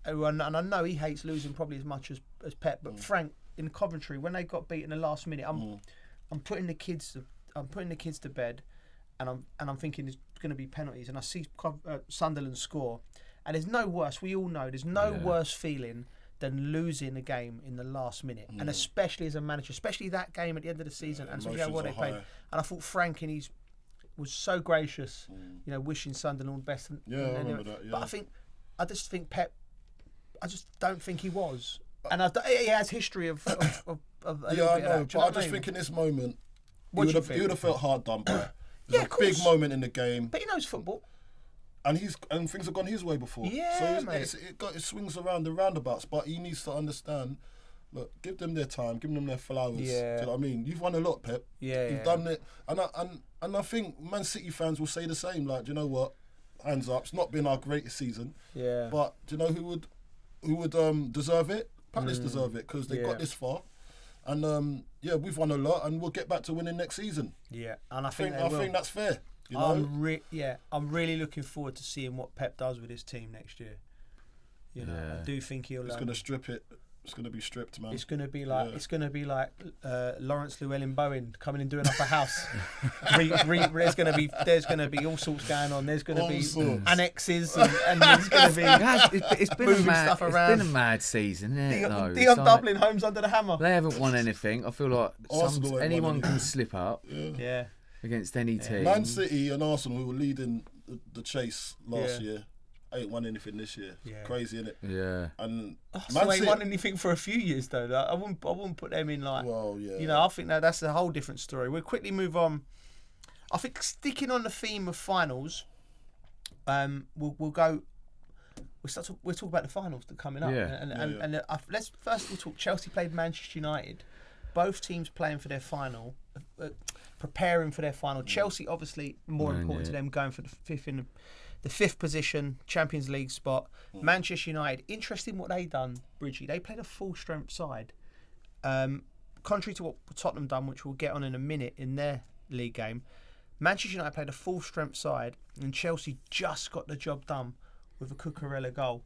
And I know he hates losing probably as much as Pep, but Frank in Coventry when they got beat in the last minute, I'm putting the kids to bed, and I'm thinking there's going to be penalties, and I see Sunderland score, and there's no worse. We all know there's no worse feeling than losing a game in the last minute, and especially as a manager, especially that game at the end of the season, and especially how they played. And I thought Frank was so gracious, wishing Sunderland all the best. I remember that. Yeah. But I just think Pep, I just don't think he was. And he has history of a I know, but I just think in this moment, he would have felt hard done by. There's a big moment in the game. But he knows football. And things have gone his way before. Yeah, so it swings around the roundabouts, but he needs to understand, look, give them their time, give them their flowers. Yeah. Do you know what I mean? You've won a lot, Pep. Yeah. You've done it. And I think Man City fans will say the same, like, do you know what? Hands up. It's not been our greatest season. Yeah. But do you know who would deserve it? Palace deserve it because they got this far, and we've won a lot, and we'll get back to winning next season. Yeah, and I think that's fair. You know? I'm really looking forward to seeing what Pep does with his team next year. I do think he'll. It's going to strip it. It's going to be stripped, man. It's going to be like Lawrence Llewellyn-Bowen coming and doing up a house. There's going to be all sorts going on. There's going to be annexes and there's going to be it's been moving stuff around. It's been a mad season, isn't it? Dion Dublin homes under the hammer. They haven't won anything. I feel like anyone can slip up. Yeah. Against any team. Man City and Arsenal, who were leading the chase last year, ain't won anything this year. Yeah. Crazy, innit? Yeah. And Man City ain't won anything for a few years though. I wouldn't put them in like. Well, yeah. You know, I think that's a whole different story. We'll quickly move on. I think sticking on the theme of finals, we'll talk about the finals that are coming up. Yeah. We'll talk. Chelsea played Manchester United. Both teams playing for their final, preparing for their final. Chelsea obviously more important to them, going for the fifth position, Champions League spot. Manchester United, interesting what they done, Bridgie. They played a full strength side, contrary to what Tottenham done, which we'll get on in a minute in their league game. Manchester United played a full strength side, and Chelsea just got the job done with a Cucurella goal.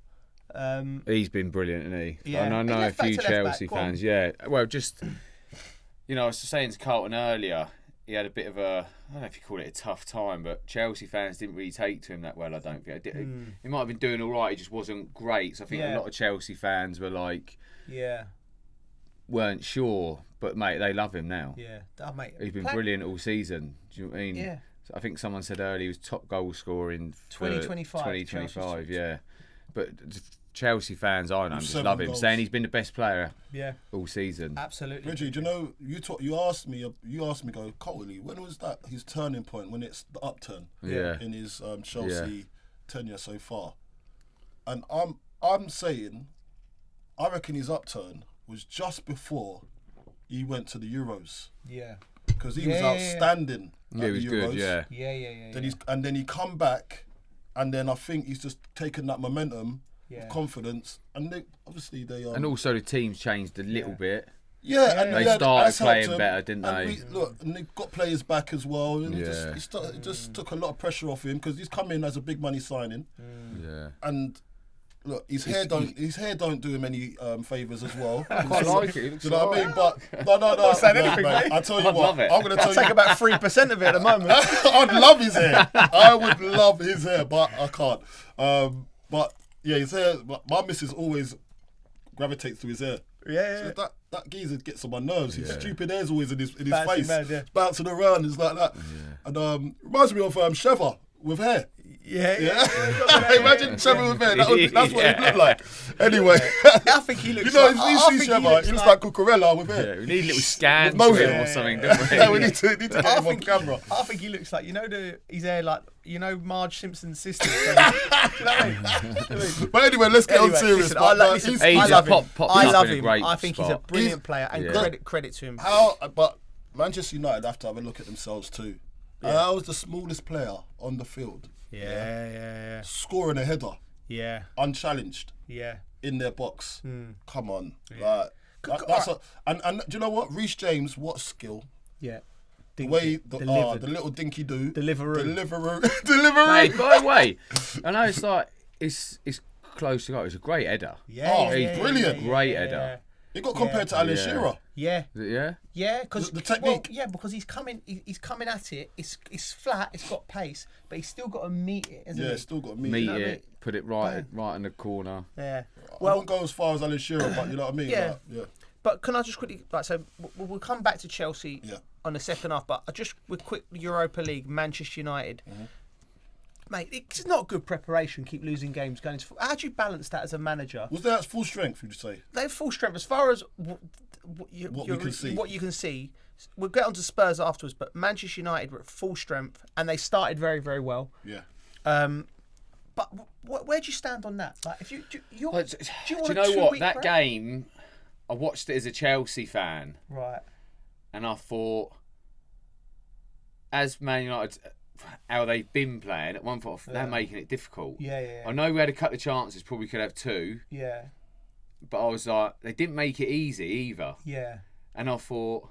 He's been brilliant, isn't he? Yeah. And I know a few Chelsea fans. On. Yeah. Well, just I was saying to Carlton earlier, he had a bit of I don't know if you call it a tough time, but Chelsea fans didn't really take to him that well. I don't think. He might have been doing all right. He just wasn't great. So I think a lot of Chelsea fans were like, weren't sure. But mate, they love him now. Yeah, mate. He's been brilliant all season. Do you know what I mean? Yeah. I think someone said earlier he was top goal scorer in 2025. 2025, yeah. But Chelsea fans, I know, just love him, goals. Saying he's been the best player all season. Absolutely. Reggie, do you know, you asked me, go, Coley, when was that his turning point, when it's the upturn in his Chelsea tenure so far? And I'm saying, I reckon his upturn was just before he went to the Euros. Yeah. Because he was outstanding at he was the Euros. good, Yeah. Then he come back, and then I think he's just taken that momentum, confidence, and obviously they and also the team's changed a little bit. Yeah, and they started playing better, didn't they? And they've got players back as well, and it just took a lot of pressure off him because he's come in as a big money signing. Yeah, and. Look, his hair don't do him any favours as well. I quite like it. Do you know what I mean? But no. I'm not saying anything, mate. I tell you what, I'm going to tell you. Take about 3% of it at the moment. I'd love his hair. I would love his hair, but I can't. But yeah, his hair. My missus always gravitates to his hair. Yeah. So that geezer gets on my nerves. His stupid hair's always in his Bouncing face, mad, bouncing around. It's like that, and reminds me of Sheva with hair. Yeah. Imagine Trevor with hair. That's what he looked like. Anyway, I think he looks. He looks like Cucurella with hair. Yeah, we need a little scan to him or something, don't we? Yeah, we need to get him on camera. I think he looks like his hair like Marge Simpson's sister. Do you know what I mean? But anyway, let's get on serious. I love him. I love him. I think he's a brilliant player, and credit to him. But Manchester United have to have a look at themselves too. How was the smallest player on the field? Yeah. Scoring a header. Yeah. Unchallenged. Yeah. In their box. Come on. Yeah. And do you know what? Reece James, what skill. Yeah. The way the little dinky do. Deliveroo. Hey, by the way, I know it's close to go. It's a great header. Yeah. He's brilliant. Great header. Yeah. He got compared to Alan Shearer. Yeah. Yeah, because the technique. Because he's coming at it. It's flat. It's got pace, but he's still got to meet it. It's still got to meet it. Put it right in the corner. Yeah. Well, I won't go as far as Alan Shearer, but you know what I mean. Yeah. But can I just quickly so we'll come back to Chelsea on the second half, but with quick Europa League, Manchester United. Mm-hmm. Mate, it's not good preparation. Keep losing games going. How do you balance that as a manager? Was that full strength? Would you say they're full strength as far as what you can see. We'll get on to Spurs afterwards, but Manchester United were at full strength and they started very, very well. Yeah. But where do you stand on that? Like, if do you want that game? I watched it as a Chelsea fan, right? And I thought, as Man United. How they've been playing at one point, they're making it difficult. Yeah. I know we had a couple of chances, probably could have two. Yeah. But I was like, they didn't make it easy either. Yeah. And I thought,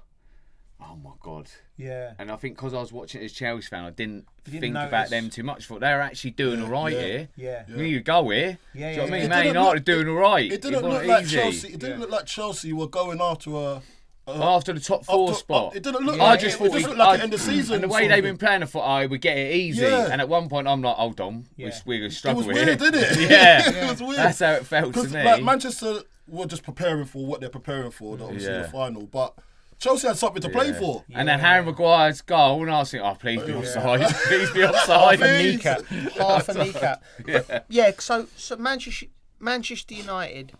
oh my God. Yeah. And I think because I was watching it as a Chelsea fan, I didn't think about them too much. I thought they're actually doing all right here. Yeah. We need to go here. Yeah. Do you know what I mean? Man United doing all right. It didn't look like Chelsea. It didn't look like Chelsea were going after after the top four spot. It didn't look I just thought it looked like the end of season. And the way they've been playing, I thought, we get it easy. Yeah. And at one point, I'm like, hold on, we're going to struggle here. It was weird, didn't it? Yeah. It was weird. That's how it felt to me. Like, Manchester were just preparing for what they're preparing for, obviously the final. But Chelsea had something to play for. And then Harry Maguire's goal, and I was thinking, please be offside. Please be offside. Half a kneecap. Yeah, so Manchester United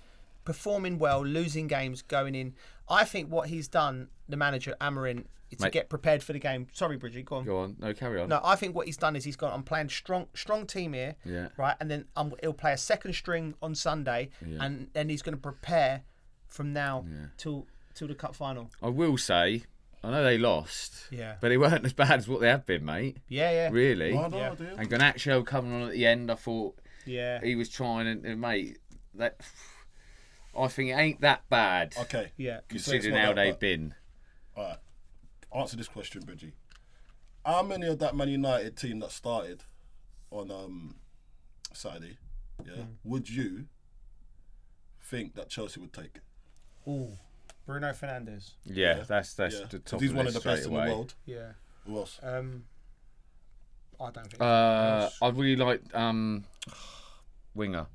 performing well, losing games, going in. I think what he's done, the manager, Amorim, is to get prepared for the game. Sorry, Bridget, go on. Go on. No, carry on. No, I think what he's done is he's gone, I'm playing strong team here, right? And then he'll play a second string on Sunday, and then he's going to prepare from now till the cup final. I will say, I know they lost, but they weren't as bad as what they have been, mate. Yeah. Really. Oh, no, and Garnacho coming on at the end, I thought he was trying, and mate, I think it ain't that bad. Okay. Yeah. Considering how they've been. All right. Answer this question, Bridgie. How many of that Man United team that started on Saturday, would you think that Chelsea would take? Ooh, Bruno Fernandes. Yeah, that's the top. He's of one the of the best in the away. world. Yeah. Who else? I don't think. I really like winger.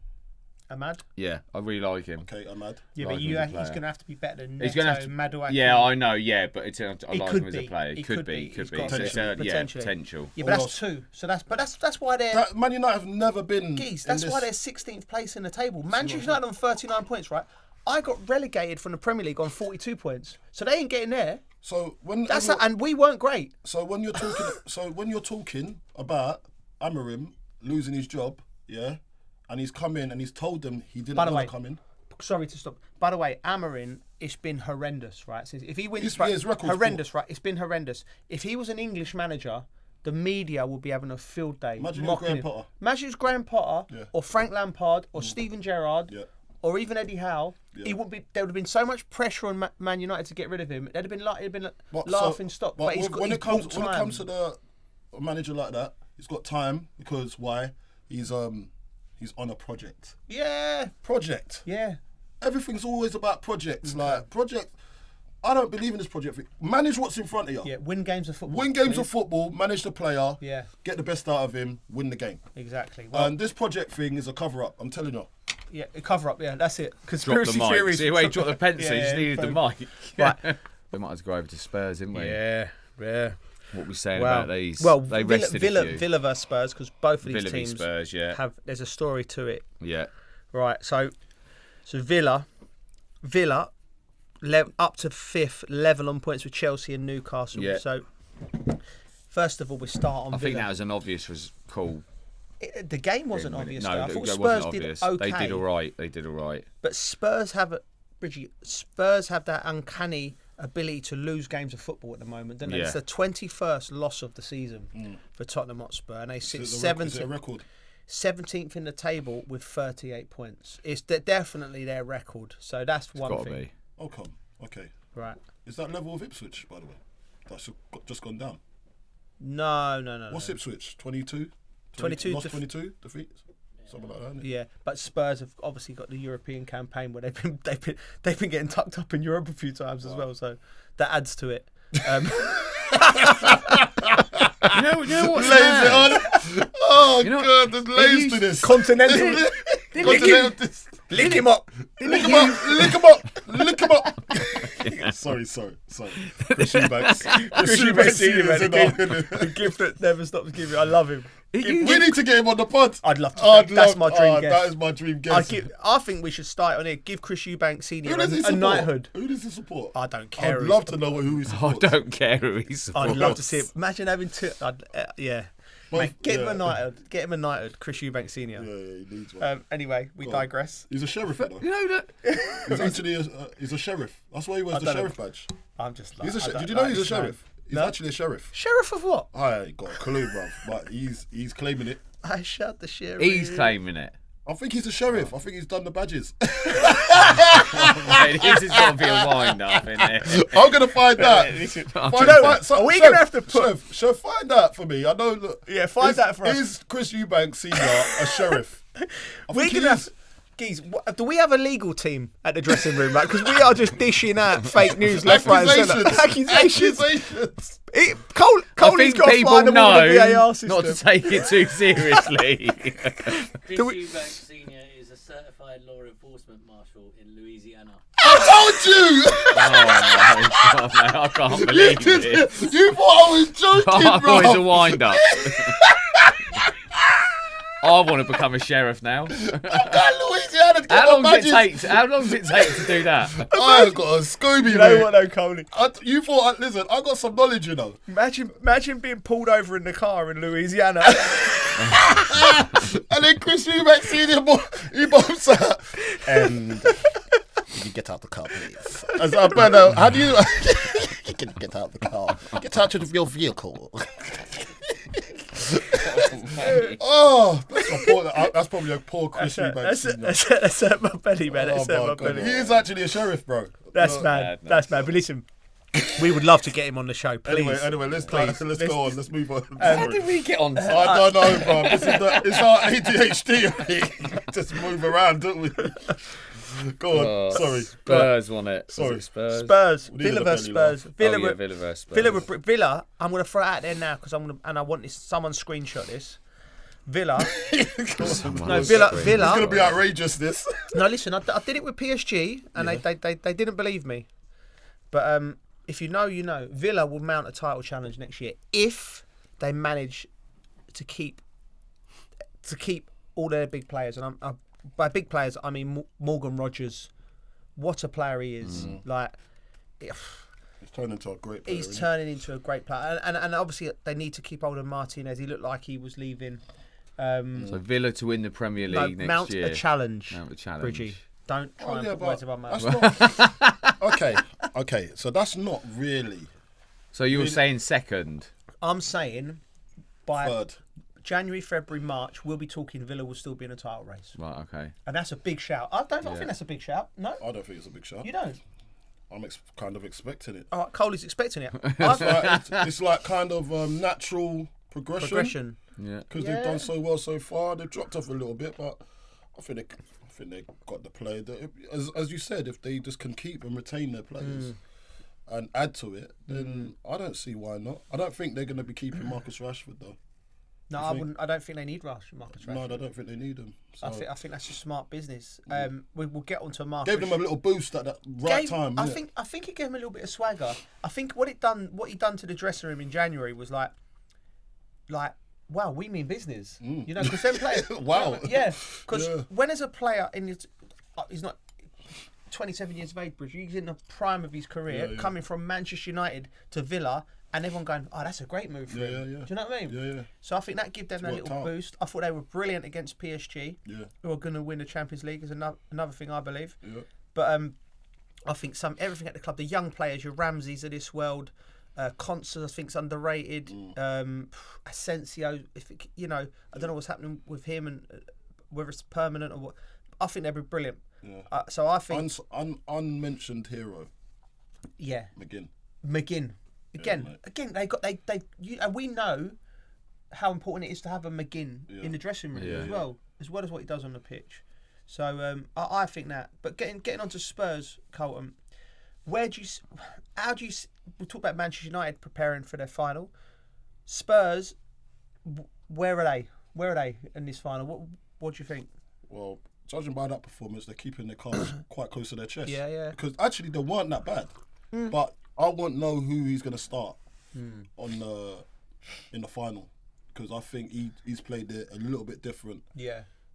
Ahmad. Yeah, I really like him. Okay, Ahmad. Yeah, like but him as a he's player. going to have to be better than He's going to have to. Maduaki. Yeah, I know. Yeah, but I like could him as a be. player. He Could could be. be. Could He's be. got So it's, potential. potential. Yeah, but that's two. So that's why they're. That Man United have never been. That's why they're 16th place in the table. Manchester United on 39 points, right? I got relegated from the Premier League on 42 points, so they ain't getting there. So when and we weren't great. So when you're talking, about Amorim losing his job, yeah, and he's come in and he's told them he didn't want to come in. Sorry to stop. By the way, Amorim, it's been horrendous, right? Since if he wins, his record's horrendous, right? It's been horrendous. If he was an English manager, the media would be having a field day. Imagine it's Graham Potter. Imagine it's Graham Potter or Frank Lampard or Steven Gerrard. Yeah. Or even Eddie Howe, Yeah. he wouldn't be. There would have been so much pressure on Man United to get rid of him. It'd have been laughing stock. But when it comes to the manager like that, he's got time because why? He's on a project. Yeah. Project. Yeah. Everything's always about projects. Okay. Like project. I don't believe in this project thing. Manage what's in front of you. Yeah. Win games of football. Win games of football. Manage the player. Yeah. Get the best out of him. Win the game. Exactly. Well, And this project thing is a cover up. I'm telling you. Yeah, a cover up. Yeah, that's it. Conspiracy Drop the mic. theories. See where he dropped the pencil. He just needed the mic. Right. We might as well go over to Spurs, didn't we? Yeah. What we saying about these? Well, they rested Villa a few. Villa versus Spurs because both of these Villa v teams Spurs, yeah. have. There's a story to it. Yeah. Right. So Villa, up to fifth, level on points with Chelsea and Newcastle. Yeah. So first of all, we start on. I Villa. think that was an obvious call. The game wasn't obvious. No, I thought it Spurs wasn't did obvious. okay. They did all right. But Spurs have that uncanny ability to lose games of football at the moment. Don't they? Yeah. It's the 21st loss of the season for Tottenham Hotspur, and they sit Is it a record? 17th in the table with 38 points. It's definitely their record. So that's one Got to thing. be. Oh, come. Okay. Right. Is that level of Ipswich, by the way? That's just gone down. No. What's Ipswich? 22? 22 Lost 22 defeats? Something like that, isn't it? Yeah, but Spurs have obviously got the European campaign where they've been getting tucked up in Europe a few times as well, so that adds to it. You know what's Lays mad? it on. Oh, God, there's layers to this. Continental. Lick him up. Lick him up. Sorry. Chris Eubank Senior, the gift that never stops giving. I love him. We need to get him on the pod. I'd love to. That's my dream guest. That is my dream guest. I think we should start on here. Give Chris Eubank Senior Who does he a support? knighthood. Who does he support? I don't care. I'd love to know who he I supports. don't care who he supports. I'd love to see it. Imagine having two. Yeah. Mate, get him a knighthood. Get him a knighthood. Chris Eubank Senior. Yeah, he needs one. Anyway, we digress. He's a sheriff, though. You know that? He's actually he's a sheriff. That's why he wears the sheriff badge. I'm just like. Did you know he's a sheriff? He's actually a sheriff. Sheriff of what? I ain't got a clue, bruv. But he's claiming it. I shot the sheriff. He's claiming it. I think he's a sheriff. I think he's done the badges. Mate, this has got to be a wind up, isn't it? I'm gonna find that. Are we gonna have to put? Chef, find that for me. I know. Look, Yeah, find that for us. Is Chris Eubank Senior a sheriff? We're gonna have. Geez, do we have a legal team at the dressing room? Because we are just dishing out fake news left, right, and centre. Accusations. Coley's got to fly the VAR system. not to take it too seriously. Chris Eubank Sr. is a certified law enforcement marshal in Louisiana. I told you! Oh, my God, I can't believe this. You thought I was joking, I bro. thought it was a wind up. I want to become a sheriff now. I've got Louisiana to get How long my does it take to do that? I've got a Scooby, You know mate. what though, Coley? You thought, listen, I got some knowledge, you know. Imagine being pulled over in the car in Louisiana. And then Chris Eubank Senior, he bumps out. And you get out the car, please. As I better, how do you get out the car? Get out of your vehicle. Oh, that's probably a poor Chris Eubank Senior. That's hurt my belly, man. That's hurt my belly. He is actually a sheriff, bro. That's mad. That's mad. But listen, we would love to get him on the show, please. Anyway, let's go on. Let's move on. How did we get on? I don't know, bro. It's our ADHD. Just move around, don't we? Go on. Sorry. Spurs won it. Sorry. Spurs. We needed Villa a versus belly Spurs. Villa versus Spurs. Villa. I'm going to throw it out there now because I want this. Someone screenshot this. Villa. No, Villa. It's going to be outrageous, this. No, listen. I did it with PSG, and they didn't believe me. But if you know, you know. Villa will mount a title challenge next year if they manage to keep all their big players. And by big players, I mean Morgan Rogers. What a player he is! He's turning into a great player. He's turning into a great player, and obviously they need to keep hold of Martinez. He looked like he was leaving. So Villa to win the Premier League next year. Mount a challenge. Mount a challenge. Bridgie, don't try and put words in my mouth. Okay, so that's not really. So you were saying second? I'm saying by Third. January, February, March, we'll be talking Villa will still be in a title race. Right, okay. And that's a big shout. I think that's a big shout. No? I don't think it's a big shout. You don't? I'm kind of expecting it. All right, Cole is expecting it. It's like kind of natural progression. Yeah. Because they've done so well so far. They've dropped off a little bit, but I think they got the play. As you said, if they just can keep and retain their players and add to it, then I don't see why not. I don't think they're going to be keeping Marcus Rashford though. No, I wouldn't. I don't think they need Marcus Rashford. No, I don't think they need him. So. I think that's just smart business. We'll get onto Marcus. Gave them a little boost at that time. I think it gave him a little bit of swagger. I think what he done to the dressing room in January was like, wow, we mean business. You know, because them players. Wow. Yeah, because when as a player he's not 27 years of age, Bridge. He's in the prime of his career, coming from Manchester United to Villa. And everyone going, oh, that's a great move for him. Do you know what I mean? Yeah. So I think that gave them a little boost. I thought they were brilliant against PSG, who are going to win the Champions League, is another thing I believe. Yeah. But I think everything at the club, the young players, your Ramseys of this world, Constance, I think, is underrated. Asensio, I don't know what's happening with him and whether it's permanent or what. I think they'll be brilliant. Yeah. So I think unmentioned hero. Yeah. McGinn. Again, we know how important it is to have a McGinn in the dressing room as well as what he does on the pitch. So I think that. But getting onto Spurs, Carlton, we'll talk about Manchester United preparing for their final. Spurs, where are they? Where are they in this final? What do you think? Well, judging by that performance, they're keeping their cards quite close to their chest. Yeah. Because actually, they weren't that bad, but I won't know who he's going to start in the final, because I think he's played it a little bit different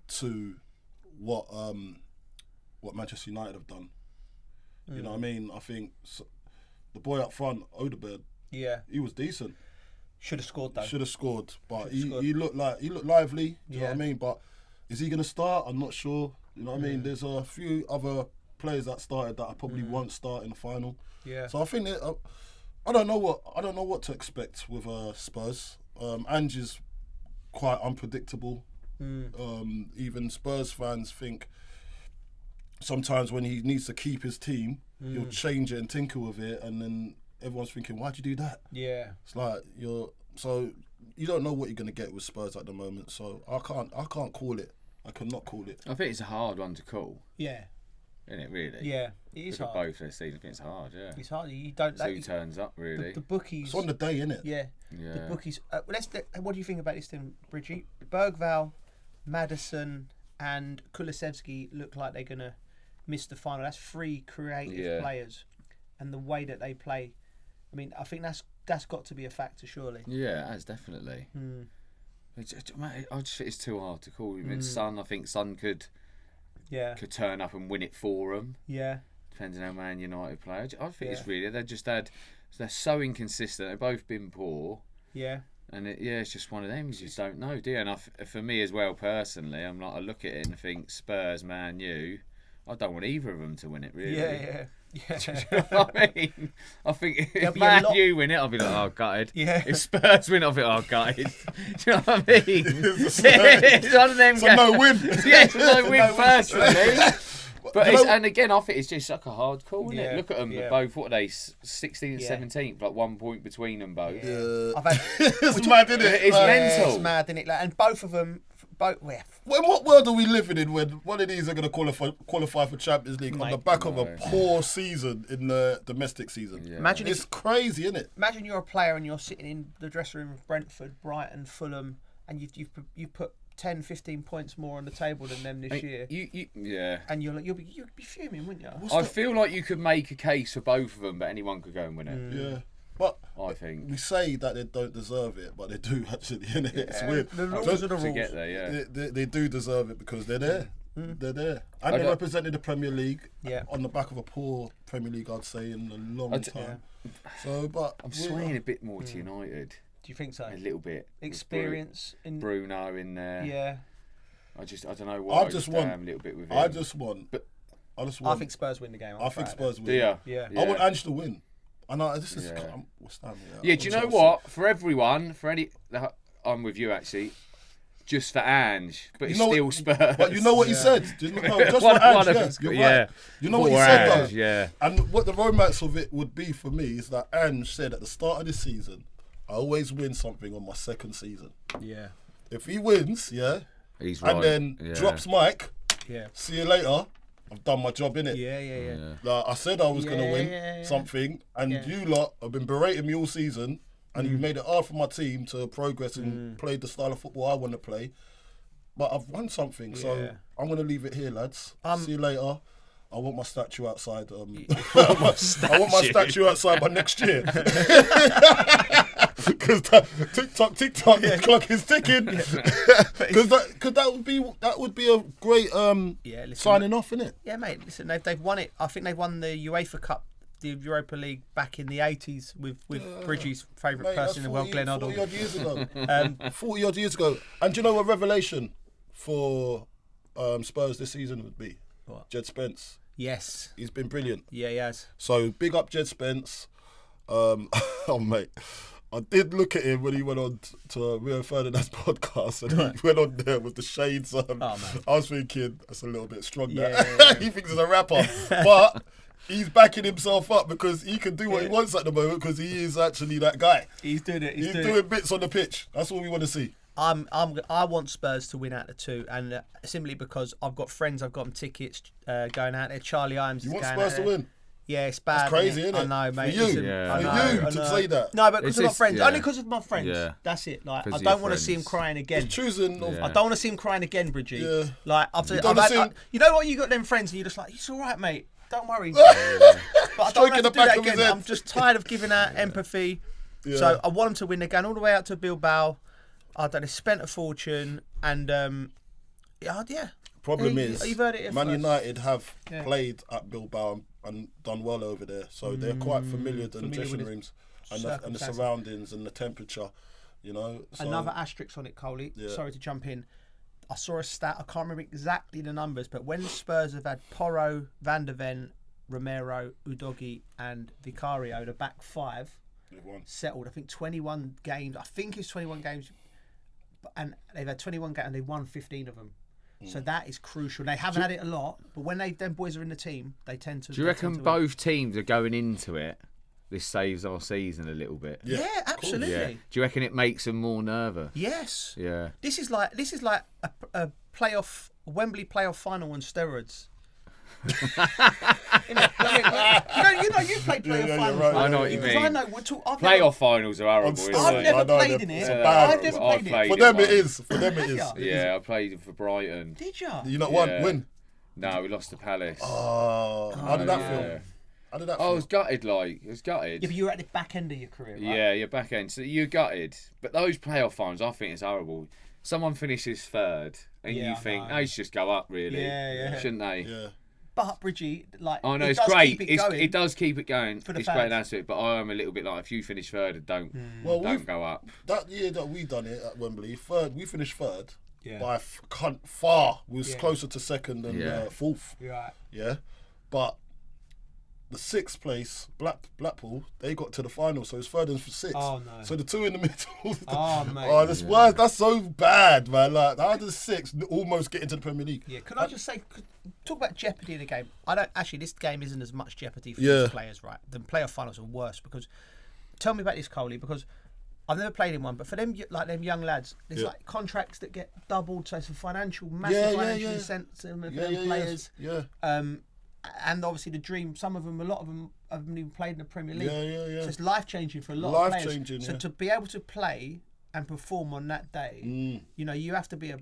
to what Manchester United have done. You know what I mean? I think the boy up front, Odegaard, he was decent. Should have scored though. Should have scored, but he looked lively. Do you know what I mean? But is he going to start? I'm not sure. You know what I mean? There's a few other players that started that I probably won't start in the final. Yeah. So I think I don't know what to expect with Spurs. Ange is quite unpredictable. Even Spurs fans think sometimes when he needs to keep his team, he'll change it and tinker with it, and then everyone's thinking, why'd you do that? Yeah. It's like so you don't know what you're gonna get with Spurs at the moment. So I can't call it. I cannot call it. I think it's a hard one to call. Yeah. Isn't it really? Yeah, it is hard. Both their seasons, I think it's hard. Yeah, it's hard. You don't. Who turns up really? The bookies. It's on the day, isn't it? Yeah. The bookies. What do you think about this thing, Bridgie? Bergvall, Maddison, and Kulusevski look like they're gonna miss the final. That's three creative players, and the way that they play. I mean, I think that's got to be a factor, surely. Yeah, that's definitely. I just think it's too hard to call. I mean, I think Son could turn up and win it for them. Yeah. Depending on how Man United play. I think it's really, they're so inconsistent. They've both been poor. Yeah. And it's just one of them. You just don't know, do you? And for me as well, personally, I look at it and think Spurs, Man U. I don't want either of them to win it, really. Yeah. Do you know what I mean? I think if Man U win it, I'll be like, oh, gutted. Yeah. If Spurs win, I'll be like, oh, gutted. Do you know what I mean? It's one of them. So no win. Yeah, it's no win personally. But and again, I think it's just like a hard call, isn't it? Look at them, both. What are they? 16th and 17th, like 1 point between them both. Yeah. It's mad, isn't it? It's mental. It's mad, isn't it? And both of them, In what world are we living in when one of these are going to qualify for Champions League on the back of a poor season in the domestic season? Yeah. Imagine it's crazy, isn't it? Imagine you're a player and you're sitting in the dressing room of Brentford, Brighton, Fulham, and you've put 10, 15 points more on the table than them this year. Yeah. And you'd be fuming, wouldn't you? I feel like you could make a case for both of them, but anyone could go and win it. Yeah. But I think we say that they don't deserve it, but they do actually. Innit? It's weird. The rules are the rules. to get there, yeah. They do deserve it because they're there. They're there. And they represented the Premier League on the back of a poor Premier League, I'd say, in a long time. So, but I'm swaying a bit more to United. Do you think so? A little bit. Experience in Bruno in there. Yeah. I don't know why. I just want a little bit with him. I just want. I think Spurs win the game. I think Spurs win. Do you? Yeah. I want Ange to win. I know this is. Yeah. Do you know what? For everyone, I'm with you actually. Just for Ange, but it's still Spurs. But you know what he said? Just for Ange, you're right. You know what he said though? Yeah. And what the romance of it would be for me is that Ange said at the start of this season, I always win something on my second season. Yeah. If he wins, he's right. And then drops Mike, yeah. See you later. I've done my job, innit? Yeah. Like, I said I was going to win something, and you lot have been berating me all season, and you made it hard for my team to progress and play the style of football I want to play. But I've won something, so I'm going to leave it here, lads. See you later. I want my statue outside. I want my statue outside by next year. Because TikTok, the clock is ticking. Because that would be a great signing off, innit? Yeah, mate. Listen, they've won it. I think they won the UEFA Cup, the Europa League, back in the 80s with Bridgie's favourite person in the world, Glenn Hoddle. 40 odd years ago. 40 odd years ago. And do you know what revelation for Spurs this season would be? What? Jed Spence. Yes. He's been brilliant. Yeah, he has. So big up Jed Spence. Oh mate, I did look at him when he went on to Rio Ferdinand's podcast, and he went on there with the shades on. I was thinking that's a little bit strong. Yeah. He thinks he's a rapper, but he's backing himself up because he can do what he wants at the moment because he is actually that guy. He's doing it. He's doing bits on the pitch. That's what we want to see. I want Spurs to win out of two, and simply because I've got friends, I've got them tickets going out there. Charlie Imes. You want Spurs to win? Yeah, it's bad. That's crazy, isn't it? I know, mate. For you, Listen, to say that. No, but because of my friends. Only because of my friends. Yeah. That's it. Like, I don't want to see him crying again. He's choosing. I don't want to see him crying again, Bridgie. Yeah. Like, you know what? You got them friends, and you're just like, it's all right, mate. Don't worry. But I don't want to do that again. I'm just tired of giving out empathy. Yeah. So I want them to win. They're going all the way out to Bilbao. I don't know, spent a fortune, and Problem is, you've heard it Man United have played at Bilbao and done well over there, so they're quite familiar with the dressing rooms and the surroundings and the temperature, you know. So, another asterisk on it, Coley. Sorry to jump in. I saw a stat. I can't remember exactly the numbers, but when Spurs have had Porro, Van der Ven, Romero, Udogie, and Vicario, the back five, settled. I think 21 games. I think it's 21 games. And they've had 21 games and they've won 15 of them. So that is crucial. They haven't had it a lot, but when them boys are in the team, they tend to. Do you reckon both teams are going into it? This saves our season a little bit. Yeah, absolutely. Yeah. Do you reckon it makes them more nervous? Yes. Yeah. This is like a Wembley playoff final on steroids. You played playoff finals. Right. I know what you mean. Playoff finals are horrible. I've never played in it. I've never played it. For them it is. Yeah, I played for Brighton. Did you? You not win? No, we lost to Palace. Oh, how did that feel? I was gutted, Yeah, but you were at the back end of your career, right? Yeah, you're back end. So you're gutted. But those playoff finals, I think it's horrible. Someone finishes third and you think, they should just go up, really. Yeah. Shouldn't they? Yeah. But Bridgie, I know it's great. It does keep it going. For the it's fans. great, that's it. But I am a little bit like, if you finish third, don't go up. That year that we done it at Wembley, we finished third by far. We was closer to second than fourth. Right. Yeah, but the sixth place, Blackpool, they got to the final, so it's third and sixth. Oh no! So the two in the middle. Mate. That's worse. That's so bad, man. Like how does six almost get into the Premier League? Yeah. Can I just say, talk about jeopardy in the game? This game isn't as much jeopardy for these players, right? The playoff finals are worse because. Tell me about this, Coley, because I've never played in one, but for them, like them young lads, there's like contracts that get doubled, so it's a massive financial incentive for them players. Yeah. And obviously the dream. A lot of them haven't even played in the Premier League. Yeah. So it's life changing for a lot of players. So to be able to play and perform on that day, you know, you have to be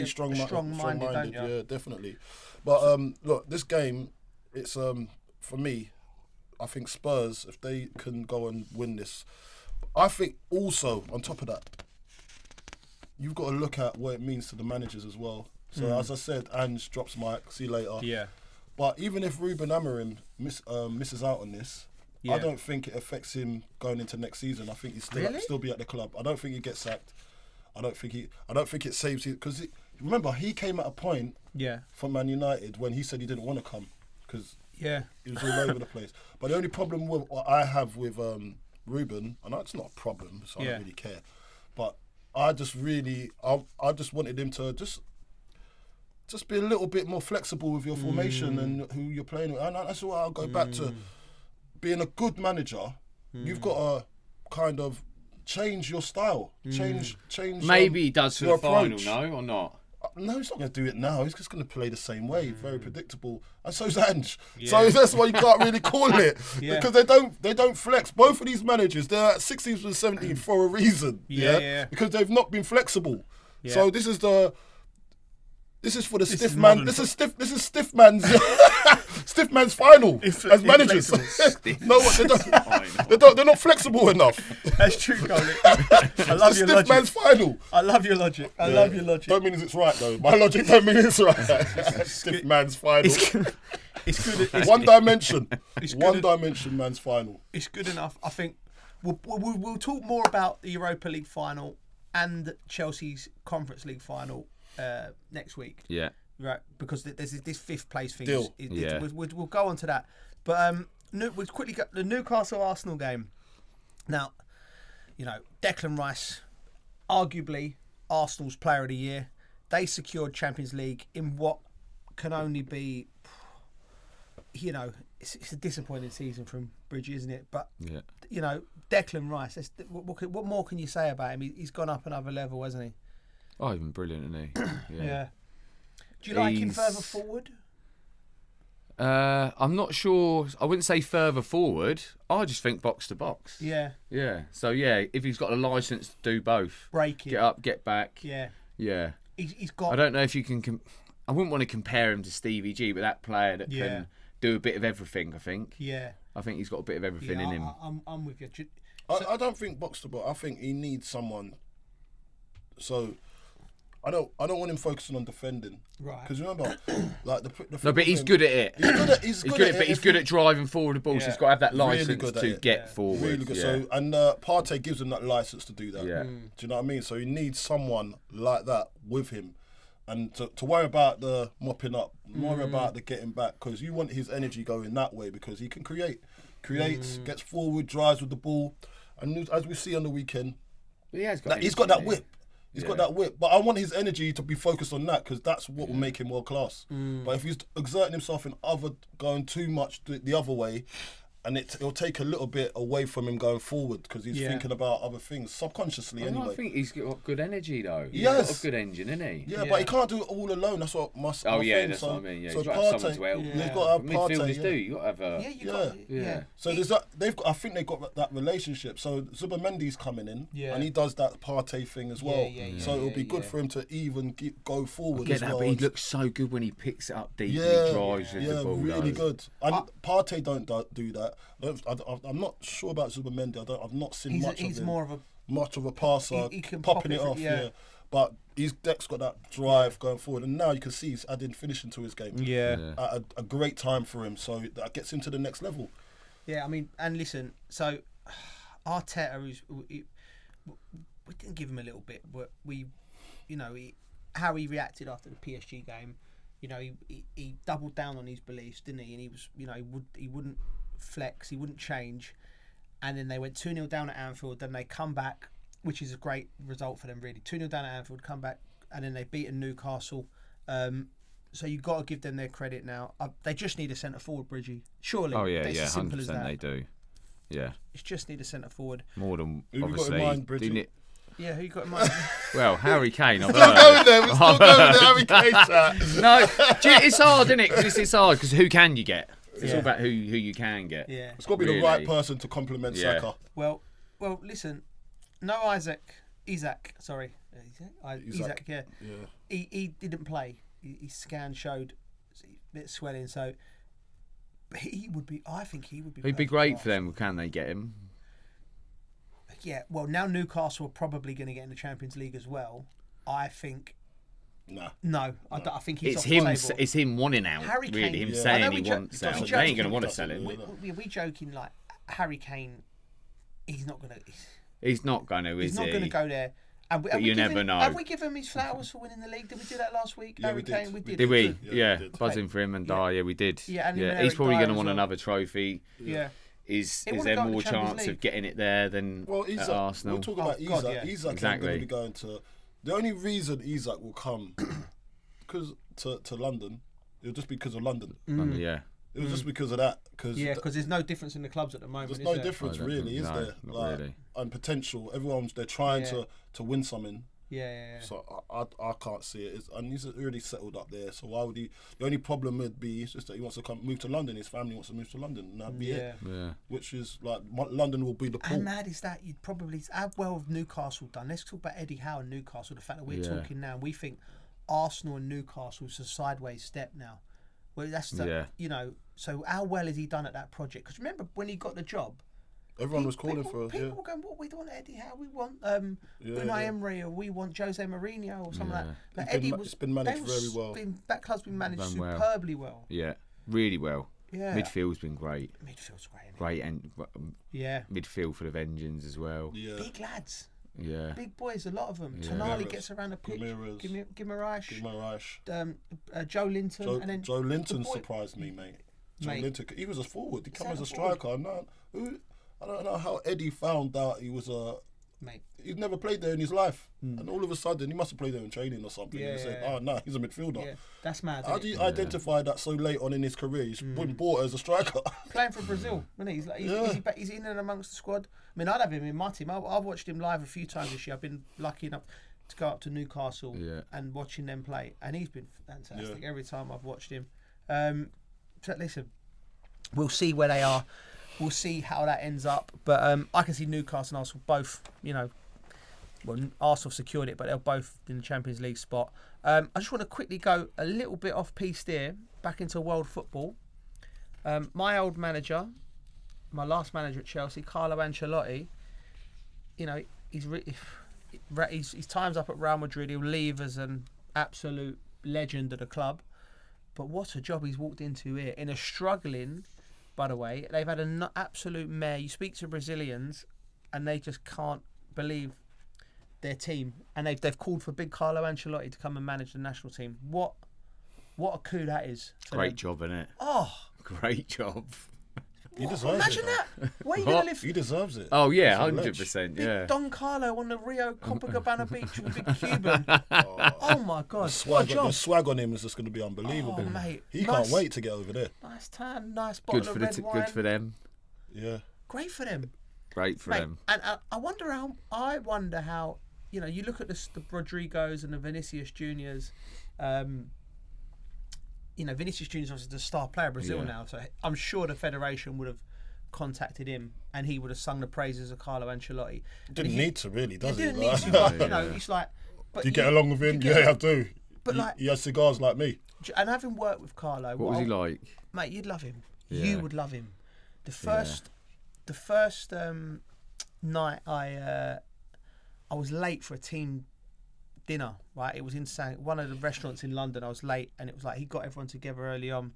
strong-minded, don't you? Yeah, definitely. But look, this game, it's for me, I think Spurs, if they can go and win this, I think also on top of that, you've got to look at what it means to the managers as well. So as I said, Ange drops mic, see you later. Yeah. But even if Ruben Amorim misses out on this, I don't think it affects him going into next season. I think he'll still be at the club. I don't think he gets sacked. I don't think it saves him, because remember, he came at a point from Man United when he said he didn't want to come because he was all over the place. But the only problem with what I have with Ruben, and it's not a problem, so I don't really care. But I just wanted him to just be a little bit more flexible with your formation and who you're playing with. And that's why I'll go back to being a good manager. You've got to kind of change your style. Change. Maybe he does for the approach. Final, no, or not? No, he's not going to do it now. He's just going to play the same way. Very predictable. And so's Ange. So that's why you can't really call it. Because they don't flex. Both of these managers, they're at 16th and 17th for a reason. Because they've not been flexible. So this is for the stiff man. This is stiff man's stiff man's final as managers. No, they're not flexible enough. That's true, Colin. I love your logic. Stiff man's final. I love your logic. I love your logic. Don't mean it's right though. My logic don't mean it's right. Stiff man's final. It's good. One dimension. One dimension man's final. It's good enough. I think we'll talk more about the Europa League final and Chelsea's Conference League final next week. Yeah. Right, because there's this fifth place thing. Deal. We'll go on to that. But we'll quickly go the Newcastle Arsenal game. Now, you know, Declan Rice, arguably Arsenal's player of the year. They secured Champions League in what can only be, you know, it's a disappointing season from Bridgie, isn't it? But, you know, Declan Rice, what more can you say about him? He's gone up another level, hasn't he? Oh, he's been brilliant, isn't he? Yeah. Do you like him further forward? I'm not sure. I wouldn't say further forward. I just think box to box. Yeah. Yeah. So, if he's got a licence to do both. Break it. Get up, get back. Yeah. Yeah. He's got... I don't know if you can... I wouldn't want to compare him to Stevie G, but that player that can do a bit of everything, I think. Yeah. I think he's got a bit of everything in him. I'm with you. I don't think box to box. I think he needs someone... So... I don't want him focusing on defending. Right. Because remember, like no, but he's good at it. He's good at it. But he's good at driving forward the ball. So he's got to have that license really to get forward. Really good. Yeah. So and Partey gives him that license to do that. Yeah. Do you know what I mean? So he needs someone like that with him, and to worry about the mopping up, worry about the getting back, because you want his energy going that way, because he can creates, gets forward, drives with the ball, and as we see on the weekend, he's got that whip. He's got that whip, but I want his energy to be focused on that, because that's what will make him world class. But if he's exerting himself in going too much the other way, and it'll take a little bit away from him going forward, because he's thinking about other things subconsciously anyway. I think he's got good energy though. Yes. He's got a good engine, isn't he? Yeah, but he can't do it all alone. That's what my that's thing. what I mean. Yeah, so he's got to have someone to help. He's got to have Partey. Midfielders do. You got to have a. So there's that. I think they've got that relationship. So Zubamendi's coming in, and he does that Partey thing as well. So it'll be good for him to even go forward as well. But he looks so good when he picks it up deep and he drives with the ball. Really good. And Partey don't do that. I'm not sure about Zubamendi. I've not seen much of him. He's more of a passer, he can popping it off. But his deck's got that drive going forward, and now you can see he's adding finishing to his game. At a great time for him, so that gets him to the next level. Yeah, I mean, and listen, so Arteta, we didn't give him a little bit, but how he reacted after the PSG game. You know, he doubled down on his beliefs, didn't he? And he was, he wouldn't flex, he wouldn't change. And then they went 2-0 down at Anfield. Then they come back, which is a great result for them, really. 2-0 down at Anfield, come back, and then they've beaten Newcastle. So you've got to give them their credit now. They just need a centre forward, Bridgie. Surely. Oh yeah, it's as simple 100% as that. they do. Yeah. It's just need a centre forward. More than Who obviously. you got in mind, Bridget? Yeah, who you got in mind? Well, Harry Kane. I've We're still heard. going there. We're still going with the Harry Kane chat. No, it's hard, isn't it? Because it's hard. Because who can you get? It's all about who you can get. Yeah. It's got to be the right person to complement Saka. Well, listen. No Isaac. Sorry. Isaac. Yeah. He didn't play. His scan showed a bit of swelling, so he would be. I think he would be. He'd be great for them. Can they get him? Yeah. Well, now Newcastle are probably going to get in the Champions League as well. I think. No. I think he's it's off him. the table. It's him wanting out. Harry Kane, really, him saying he wants out. They ain't going to want to sell him. We joking like Harry Kane. He's not going to. He's not going to. He's not going to go there. But you never know. Have we given him his flowers for winning the league? Did we do that last week? Yeah, Harry Kane, we did. Did we? Yeah, buzzing for him and Dyer. Yeah, we did. Yeah, and he's probably going to want another trophy. Yeah. Is there more chance of getting it there than at Arsenal? We're talking about Isak. Isak exactly. going to be going to. The only reason Isak will come because to London, it'll just be because of London. London, yeah. It was just because of that. Because there's no difference in the clubs at the moment. There's no difference really, is there? Not really. And potential. They're trying to win something. Yeah. So I can't see it. And he's already settled up there. So why would he? The only problem would be is just that he wants to move to London. His family wants to move to London, and that'd be it. Yeah. Which is like London will be the pool. And mad is that you'd probably how well have Newcastle done. Let's talk about Eddie Howe and Newcastle. The fact that we're talking now, we think Arsenal and Newcastle is a sideways step now. Well, that's So how well has he done at that project? Because remember when he got the job. Everyone was calling for people were going, what we want Eddie Howe, we want Unai Emery, or we want Jose Mourinho, or something like that. Eddie it's been managed very well. That club's been managed superbly well. Yeah, really well. Yeah. Midfield's been great. Midfield's great. Great and midfield full of engines as well. Yeah. Big lads. Yeah. Big boys, a lot of them. Yeah. Tonali gets around the pitch. Guimaraes. Joe Linton. And then Joe Linton surprised me, mate. Joe Linton, he was a forward. He came as a striker. I don't know how Eddie found out he was a... Mate. He'd never played there in his life. And all of a sudden, he must have played there in training or something. And he said, he's a midfielder. Yeah, that's mad. How do you identify that so late on in his career? He's been bought as a striker. Playing for Brazil, isn't he? He's in and amongst the squad. I mean, I'd have him in my team. I've watched him live a few times this year. I've been lucky enough to go up to Newcastle and watching them play. And he's been fantastic every time I've watched him. So listen, we'll see where they are. We'll see how that ends up. But I can see Newcastle and Arsenal both, Arsenal secured it, but they're both in the Champions League spot. I just want to quickly go a little bit off piece there, back into world football. My old manager, my last manager at Chelsea, Carlo Ancelotti, his time's up at Real Madrid. He'll leave as an absolute legend of the club. But what a job he's walked into here. In a struggling... By the way, they've had an absolute mare. You speak to Brazilians, and they just can't believe their team. And they've called for big Carlo Ancelotti to come and manage the national team. What a coup that is! Great job, innit? Oh, great job. He deserves imagine it. that. Where are you going to live? He deserves it. Oh yeah, 100%. Yeah. Big Don Carlo on the Rio Copacabana beach with a big Cuban. Oh my God! The swag on him is just going to be unbelievable. Oh mate, he can't wait to get over there. Nice tan, nice bottle of red wine. Good for them. Yeah. Great for them. Great for them. And I wonder how you look at the Rodrigos and the Vinicius Juniors. Vinicius Junior's obviously the star player of Brazil now, so I'm sure the federation would have contacted him and he would have sung the praises of Carlo Ancelotti. Didn't need to really, does he? Didn't need to, but he's like. But do you get along with him? Yeah, I do. But he has cigars like me. And having worked with Carlo, what was he like? Mate, you'd love him. Yeah. You would love him. The first night I was late for a team dinner, right? It was in one of the restaurants in London. I was late, and it was like he got everyone together early on.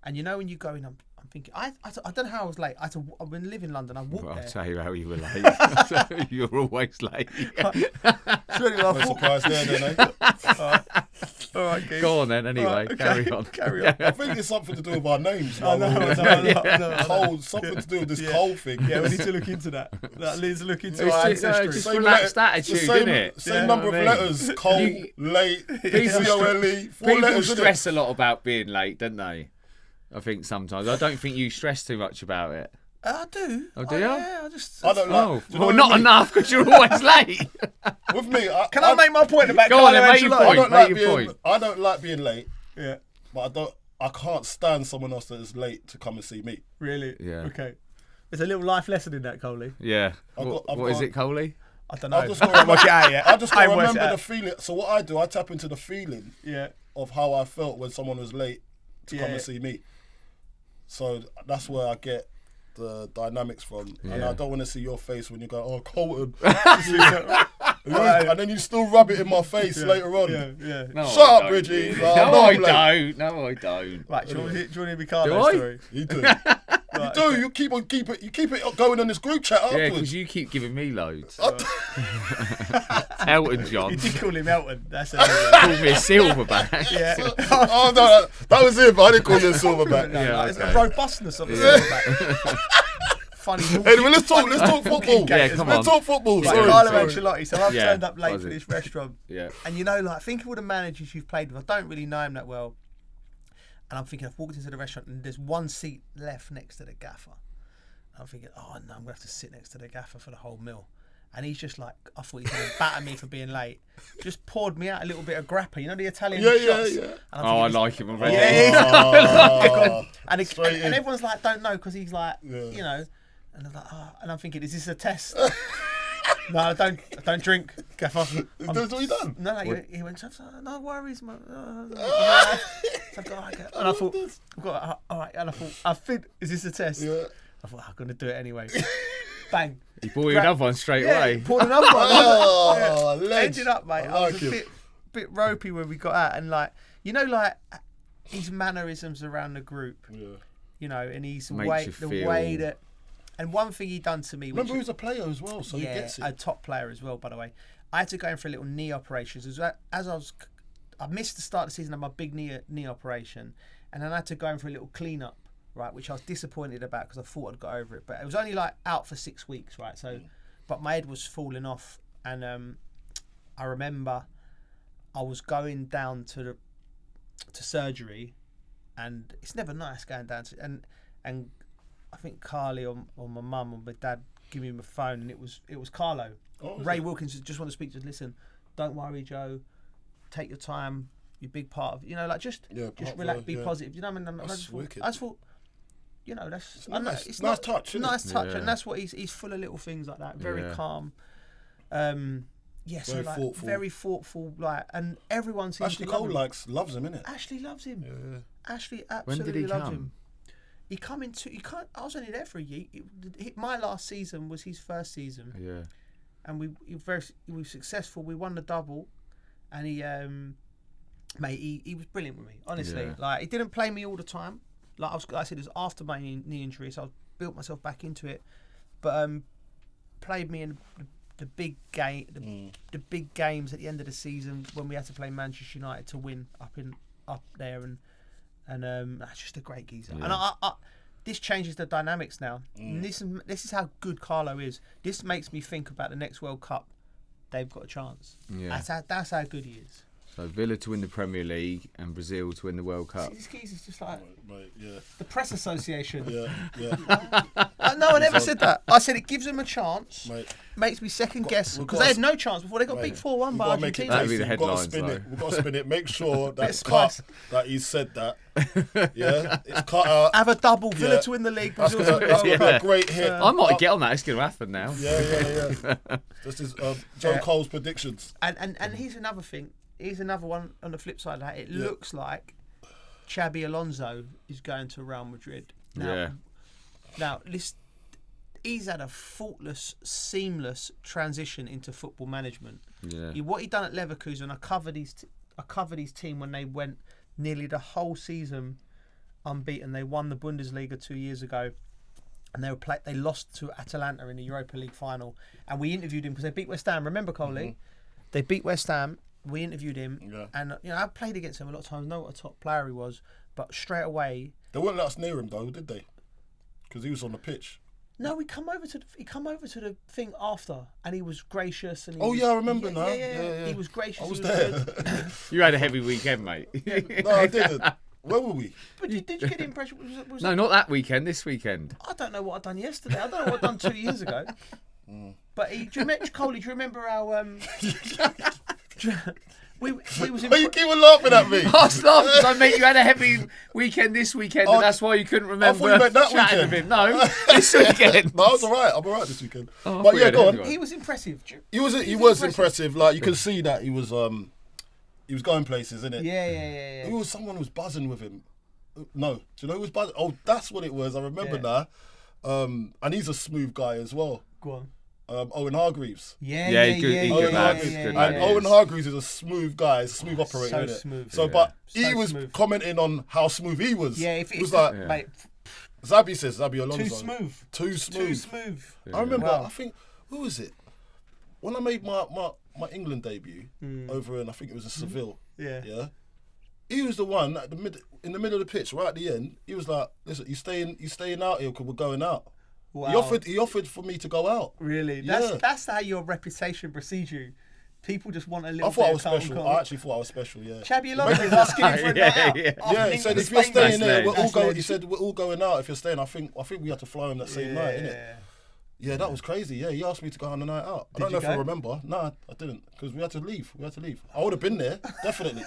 And when you go in, I'm thinking, I don't know how I was late. I've been living in London. I walked there. I'll tell you how you were late. You're always late. It's really no surprise there, then, eh? All right, Keith. Go on then, anyway. Carry on. I think it's something to do with our names. No. Cold, something to do with this cold thing. Yeah, we need to look into that. That needs to look into our ancestry. Just relaxed attitude, isn't it? Same number of letters. Cold, late, C-O-L-E. People stress a lot about being late, don't they? I think sometimes. I don't think you stress too much about it. I do. Oh, do you? Yeah, I don't like. Oh, Do you know well, what not I mean? enough because you're always late. With me, Can I make my point about Go Carlo on, then, make your Ancelotti? I don't like being late. Yeah. But I can't stand someone else that is late to come and see me. Really? Yeah. Okay. There's a little life lesson in that, Coley. Yeah. I've What is it, Coley? I don't know. I just gotta work it out yet. I just gotta ain't worked it remember out. the feeling. So what I do, I tap into the feeling of how I felt when someone was late to come and see me. So that's where I get the dynamics from. And I don't want to see your face when you go, oh, Carlton. And then you still rub it in my face later on. No, Shut up, Bridgie. No, I don't. No, I don't. Right, do you want to hear Carlo's story? You do. You do. You keep it going on this group chat afterwards. Yeah, because you keep giving me loads. Elton John. You did call him Elton. That's Called me a silverback. Yeah. Oh no, that was it. But I didn't call you a silverback. It's the robustness of the silverback. Funny. Anyway, let's talk football. Yeah, come on. Let's talk football. Right, Sorry. Carlo Ancelotti. So I've turned up late was for it? this restaurant. Yeah. And you know, like, think of all the managers you've played with. I don't really know him that well. And I'm thinking, I've walked into the restaurant and there's one seat left next to the gaffer. And I'm thinking, oh no, I'm going to have to sit next to the gaffer for the whole meal. And he's just like, I thought he was going to batter me for being late. Just poured me out a little bit of grappa. You know the Italian shots? Yeah. And I like him already. And everyone's like, don't know, because he's like, you know. And I'm like, and I'm thinking, is this a test? No, I don't drink, gaffer. That's what he done? No, he went, no worries, man. And I thought, all right. And I thought, is this a test? Yeah. I thought, I'm going to do it anyway. Bang. He bought you another one straight away. Poured another one. Ledge. Ended up, mate. I was a bit ropey when we got out. And, like, you know, like, his mannerisms around the group. Yeah. You know, and his way that... And one thing he done to me... Remember, he was a player as well, so he gets it. A top player as well, by the way. I had to go in for a little knee operation. I missed the start of the season of my big knee operation, and then I had to go in for a little clean-up, right, which I was disappointed about because I thought I'd got over it. But it was only, like, out for 6 weeks, right? So, but my head was falling off, and I remember I was going down to surgery, and it's never nice going down to... And I think Carly or my mum or my dad give me my phone, and it was Carlo. Ray Wilkins just want to speak to us. Listen, don't worry, Joe. Take your time. You're a big part of, you know, like just relax, be positive. You know what I mean? I just thought, you know, that's it's nice touch. Nice touch, and that's what he's full of little things like that. Very calm. Very thoughtful. Like, and everyone seems Ashley to Cole love him. loves him, innit? Ashley loves him. Yeah. Ashley absolutely loves him. He come into. I was only there for a year. My last season was his first season. Yeah. And we were successful. We won the double, and he was brilliant with me. Honestly, like, he didn't play me all the time. Like I said, it was after my knee injury, so I built myself back into it. But played me in the big game, the big games at the end of the season when we had to play Manchester United to win up there and that's just a great geezer. Yeah. And I this changes the dynamics now. And this is how good Carlo is. This makes me think about the next World Cup. They've got a chance. Yeah. That's how good he is. So Villa to win the Premier League and Brazil to win the World Cup. See, this geezer's just like yeah. The press association. Yeah. No, I never said that. I said it gives them a chance. Mate. Makes me second guess because they had no chance before they got beat 4-1 by Argentina. That'd be the headlines. We've got to spin it. Make sure that it's cut that he said that. Yeah, it's cut out. Have a double. Villa to win the league. That's a great hit. I might get on that. It's going to happen now. Yeah. This is Joe Cole's predictions. And here's another thing. Here's another one on the flip side of that. It looks like Xabi Alonso is going to Real Madrid. Now, he's had a faultless, seamless transition into football management. Yeah. What he done at Leverkusen, I covered his team when they went nearly the whole season unbeaten. They won the Bundesliga 2 years ago, and they lost to Atalanta in the Europa League final. And we interviewed him because they beat West Ham. Remember, Coley? They beat West Ham. We interviewed him, and I played against him a lot of times. Know what a top player he was, but straight away they wouldn't let us near him though, did they? Because he was on the pitch. No, he come over to the thing after, and he was gracious. And I remember now. Yeah. He was gracious. I was there. You had a heavy weekend, mate. No, I didn't. Where were we? But did you get the impression? Was No, not that weekend. This weekend. I don't know what I'd done yesterday. I don't know what I'd done 2 years ago. But do you remember, Coley? Do you remember our? We was in. Why you keep on laughing at me? I was laughing because I meant you had a heavy weekend this weekend, and that's why you couldn't remember. I thought you meant that chatting weekend. with him. No, this weekend. No, I was alright. I'm alright this weekend. Oh, but yeah, go on. He was impressive. He was impressive. Like you can see that he was going places, innit? Yeah. It was someone who was buzzing with him. No, do you know who was buzzing? Oh, that's what it was. I remember now. And he's a smooth guy as well. Go on. Owen Hargreaves. Yeah, he's good lad. And Owen Hargreaves is a smooth guy. He's a smooth operator, So innit? smooth. So, but he was commenting on how smooth he was. Yeah, if it was it's like, mate, Zabi Alonso. too smooth. I remember, I think, who was it? When I made my England debut over in, I think it was in Seville. Yeah. He was the one in the middle of the pitch, right at the end. He was like, "Listen, you staying out here because we're going out." Wow. He offered for me to go out. Really? Yeah. That's how your reputation precedes you. People just want a little. I thought bit I was of special. I actually thought I was special. Yeah. Chabby Alonso was asking him for a night out. Yeah, he said if you're staying there, we're all going. He He said we're all going out. If you're staying, I think we had to fly him that same night, innit? Yeah, that was crazy. Yeah, he asked me to go on the night out. I don't know if I remember. No, I didn't, because we had to leave. I would have been there, definitely.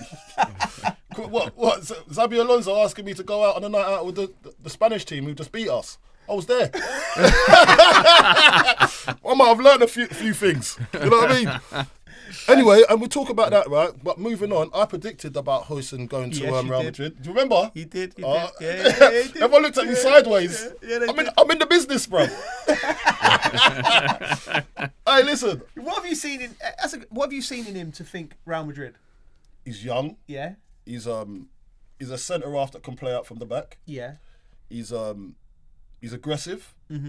What? Zabi Alonso asking me to go out on a night out with the Spanish team who just beat us. I was there. I might have learned a few things. You know what I mean? Anyway, and we'll talk about that, right? But moving on, I predicted about Hoyson going to Real Madrid. Do you remember? He did. Yeah, he did. Everyone looked at me sideways. I'm in the business, bro. Hey, listen. What have you seen in him to think Real Madrid? He's young. Yeah. He's a centre half that can play out from the back. Yeah. He's aggressive. Mm-hmm.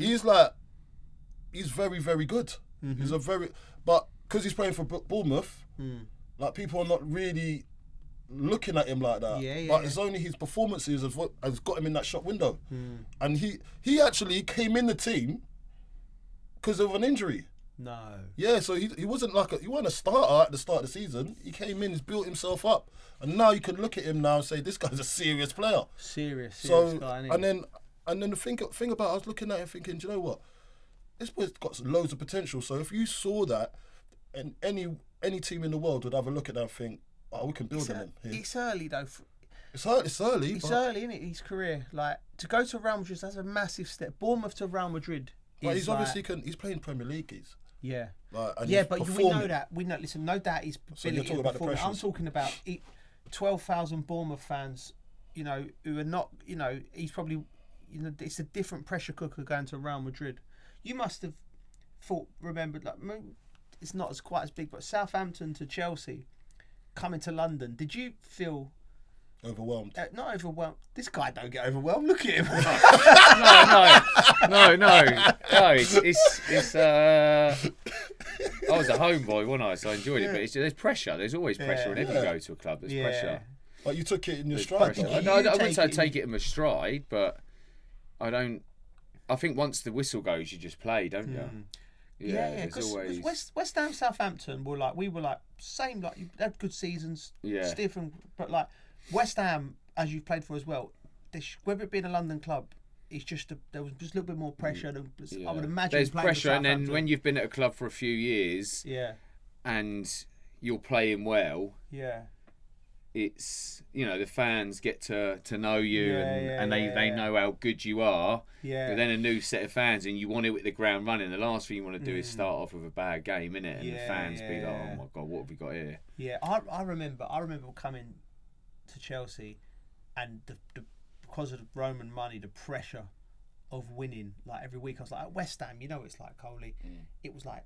He's very, very good. Mm-hmm. But because he's playing for Bournemouth, like people are not really looking at him like that. But it's only his performances has got him in that shop window. And he actually came in the team because of an injury. No. Yeah, so he wasn't he wasn't a starter at the start of the season. He came in, he's built himself up, and now you can look at him now and say this guy's a serious player. Serious guy. And then the thing about I was looking at him thinking, do you know what? This boy's got loads of potential. So if you saw that, and any team in the world would have a look at that and think, oh, we can build him in here. It's early though. It's early. It's early, isn't it? His career, like to go to Real Madrid, that's a massive step. Bournemouth to Real Madrid. But he's obviously he's playing Premier League. Yeah. But we know that. We know. Listen, no doubt he's ability. You're talking about the pressures. I'm talking about 12,000 Bournemouth fans. You know, who are not. You know, he's probably. You know, it's a different pressure cooker going to Real Madrid. You must have remembered, like, it's not quite as big, but Southampton to Chelsea, coming to London. Did you feel overwhelmed? Not overwhelmed. This guy don't get overwhelmed. Look at him. No. It's. I was a homeboy, wasn't I? So I enjoyed it. But there's pressure. There's always pressure whenever you go to a club. There's pressure. But you took it in your stride. I wouldn't say I take it in my stride, but I don't. I think once the whistle goes, you just play, don't you? Yeah. Because West Ham, Southampton were like same. Like you had good seasons. Yeah. Stiff but like West Ham, as you've played for as well, whether it be in a London club, it's just there was just a little bit more pressure than I would imagine. There's pressure, and then when you've been at a club for a few years, and you're playing well, it's the fans get to know you and they know how good you are. But then a new set of fans, and you want it with the ground running. The last thing you want to do is start off with a bad game, innit? And the fans be like, "Oh my god, what have we got here?" Yeah, I remember coming to Chelsea, and the because of the Roman money, the pressure of winning like every week. I was like, at West Ham, it's like Coley. It was like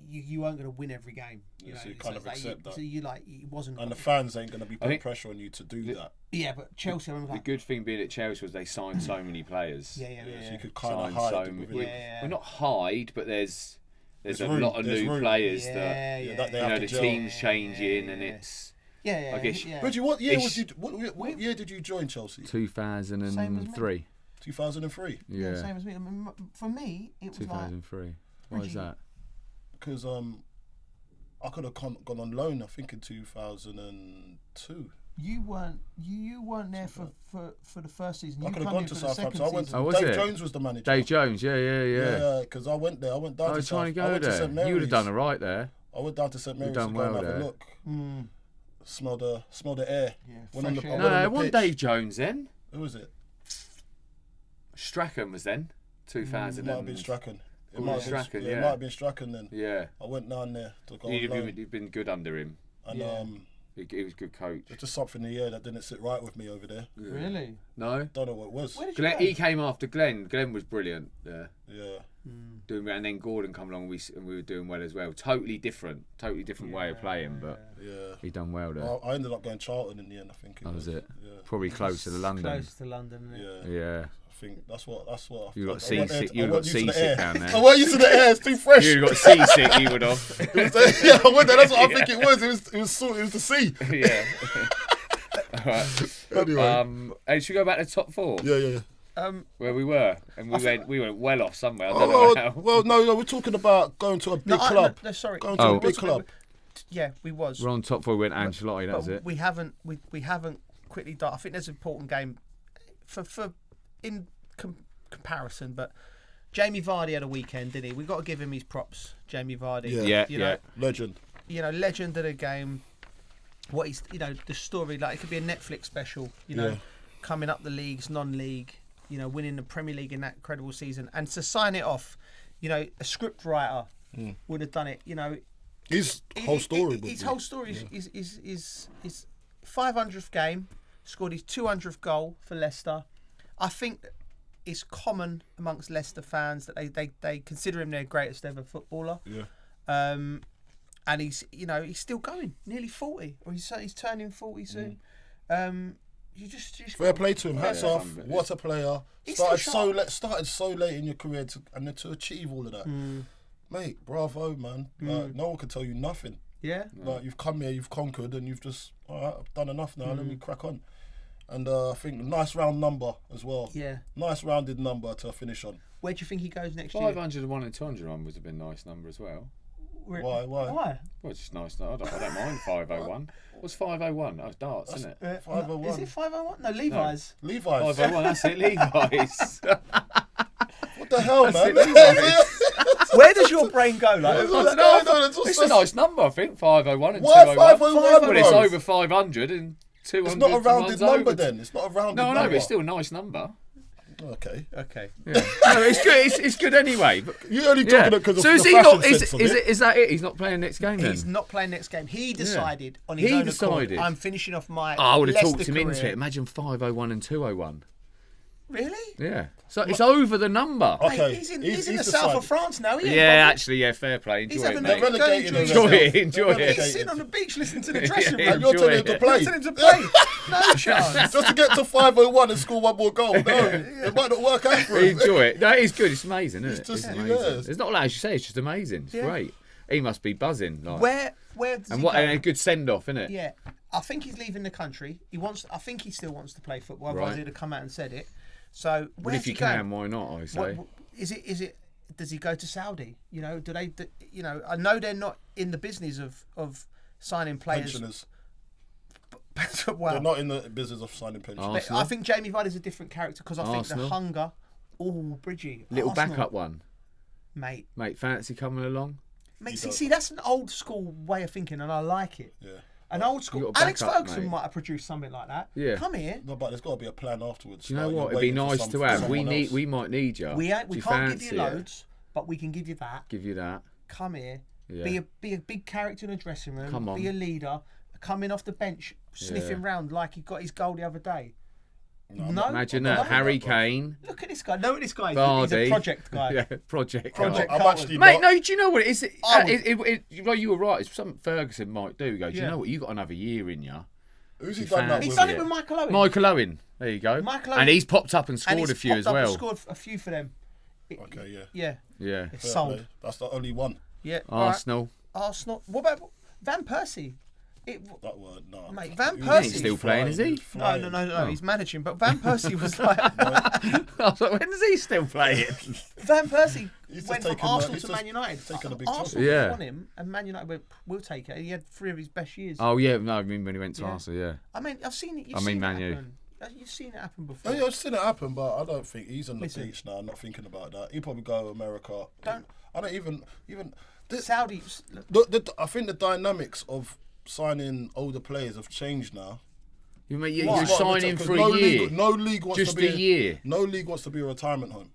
you weren't going to win every game. So you kind of accept that. So it wasn't. And the fans ain't going to be putting pressure on you to do that. Yeah, but Chelsea. The good thing being at Chelsea was they signed so many players. Yeah. So you could kind of hide. Well, not hide, but there's a lot of new players that the team's changing, and it's. Yeah. I guess. Reggie, what year what year did you join Chelsea? 2003. 2003. Yeah. Same as me. I mean, for me, it was 2003. Why is that? Because I could have gone on loan, I think, in 2002. You weren't there for the first season. I You could have come gone here to for the Southampton. second I went. season. Dave Jones was the manager. Dave Jones, yeah. Yeah, because I went there. I went down I to was trying to I go went to there. St. Mary's. You would have done all right there. I went down to St. Mary's to done go well and have there. a look. Smell the air. Yeah, Went on the, fresh air. No, it pitch. wasn't Dave Jones then. Who was it? Strachan was then. 2000. It might have been Strachan. It Oh, might have been, Strachan, It yeah. might have been Strachan then. Yeah. I went down there to go on You'd loan. have been good under him. And Yeah. He was a good coach. there's just something in the air that didn't sit right with me over there. Yeah. Really? No? Don't know what it was. Where did you Glenn, go? he came after Glenn. Glenn was brilliant. Yeah. Yeah. And then Gordon come along and we were doing well as well. Totally different way of playing, but Yeah. he done well there. I ended up going Charlton in the end, I think. That was it. Yeah. Probably closer to London. Close to London, isn't it? Yeah. Yeah. I think that's what You got I went seasick. there- You I got went used to the seasick air. down I there. went used to the air. It's too fresh. You got seasick. You would have. Yeah, I went there. That's what I think it was. It was the sea. Yeah. All right. Anyway. Hey, should we go back to top four? Yeah. Where we were, and we went well off somewhere. I don't know how. Well, no, we're talking about going to a big club. No, sorry. Going to a big club. Yeah, we was. We're on top four. We went Ancelotti. But That's it. we haven't quickly done. I think there's an important game for comparison, but Jamie Vardy had a weekend, didn't he? We got to give him his props, Jamie Vardy. Yeah. You know, Legend. Legend of the game. What he's, the story, like it could be a Netflix special. Coming up the leagues, non-league. Winning the Premier League in that incredible season, and to sign it off, a script writer would have done it. His whole story. His whole story is 500th game, scored his 200th goal for Leicester. I think it's common amongst Leicester fans that they consider him their greatest ever footballer. Yeah. And he's still going, nearly 40, or he's turning 40 soon. You just Fair play to him. Hats Yeah. off. What a player. He's Started so late in your career to achieve all of that. Mate, bravo, man. Like, no one can tell you nothing. Yeah. Like, you've come here, you've conquered, and you've just, all right, I've done enough now, let me crack on. And I think nice round number as well. Yeah. Nice rounded number to finish on. Where do you think he goes next year? 501 and 201 would have been a nice number as well. Why? Why? Well, it's just nice. I don't mind 501. What's 501? Oh, it's darts, isn't it? 501. Is it 501? No, Levi's. Levi's. 501, that's it, Levi's. What the hell, That's man? it, Levi's. Where does your brain go? Like, It's a nice number, I think, 501 and Why 201. 501? Well, it's over 500 and 200. It's not a rounded one's number over. then. It's not a rounded No, number. no, but it's still a nice number. Okay. Yeah. No, it's good. It's good anyway. But, You're only talking it because of so the is he fashion not? sense of it. Is that it? He's not playing next game then? He's not playing next game. He decided on his He own decided. accord, I'm finishing off my I would have Leicester talked him career. into it. Imagine 501 and 201. Really? Yeah. So it's over the number. Okay. Mate, he's in the south decided. of France now. He ain't Yeah, bothered. actually, yeah, fair play. Enjoy He's it, having mate. a They're relegated go Enjoy themselves. it, enjoy They're it. He's sitting on the beach listening to the Yeah, dressing room. yeah. And you're telling him Enjoy to it. play. Telling him to play. No chance. Just to get to 501 and score one more goal. No, it might not work out for him. Enjoy it. No, it's good. It's amazing, isn't It's it? just- It's yeah. amazing. It's not like you say. It's just amazing. It's Yeah. great. He must be buzzing. Like. Where does And he what go? and a good send off, isn't it? Yeah, I think he's leaving the country. I think he still wants to play football. Otherwise, Right. he'd have come out and said it. So, Well, where's if you he going? can, why not? I say. What, is it? Does he go to Saudi? Do they? I know they're not in the business of signing players. Pensioners. Wow. They're not in the business of signing pensioners. Oh. But Arsenal? I think Jamie Vardy's a different character because I think Arsenal? the hunger. Oh, Bridgie. Little Arsenal, backup one, mate. fancy coming along. Mate, see, that's an old school way of thinking, and I like it. Yeah. An old You school. got Alex backup, Ferguson mate. might have produced something like that. Yeah. Come here. No, but there's got to be a plan afterwards. Do you know Like, what? you're It'd be waiting for nice to have. someone else. We might need you. We Do can't you give you fancy it? loads, but we can give you that. Give you that. Come here. Yeah. Be a big character in the dressing room. Come on. Be a leader. Coming off the bench, sniffing round like he got his goal the other day. No. Imagine No. that. Harry Kane. Look at this guy. Know what this guy is? Vardy. He's a project guy. Yeah, project. Project guy. I'm Carlton. actually Mate, not. no, do you know what it is? I Like you were right. It's something Ferguson might do. Go, do you Yeah. know what? You got another year in you. Who's he You done that fancy He's with? done it with Michael Owen. Michael Owen. There you go. Michael Owen. And he's popped up and And scored he's a few popped as up and well. scored a few for them. Okay, yeah. Yeah. Yeah. It's Fair sold. play. That's the only one. Yeah. all right. Arsenal. Arsenal. What about Van Persie? That word, no. Mate, Van Persie. He's still playing, is he? No. He's managing. But Van Persie was like... I was like, when is he still playing? Van Persie He's went just from taken Arsenal he's to just Man United. taken a big Arsenal Yeah. won him, and Man United went, we'll take it. He had 3 of his best years. Oh, yeah. No, I mean when he went to Arsenal, yeah. I mean, I've seen it. I mean, Man U. You've seen it happen before. Oh, yeah, I've seen it happen, but I don't think he's on the beach now. I'm not thinking about that. He'll probably go to America. I don't even Saudi. I think the dynamics of signing older players have changed now. You're signing for a year. No league wants just to be a year. No league wants to be a retirement home.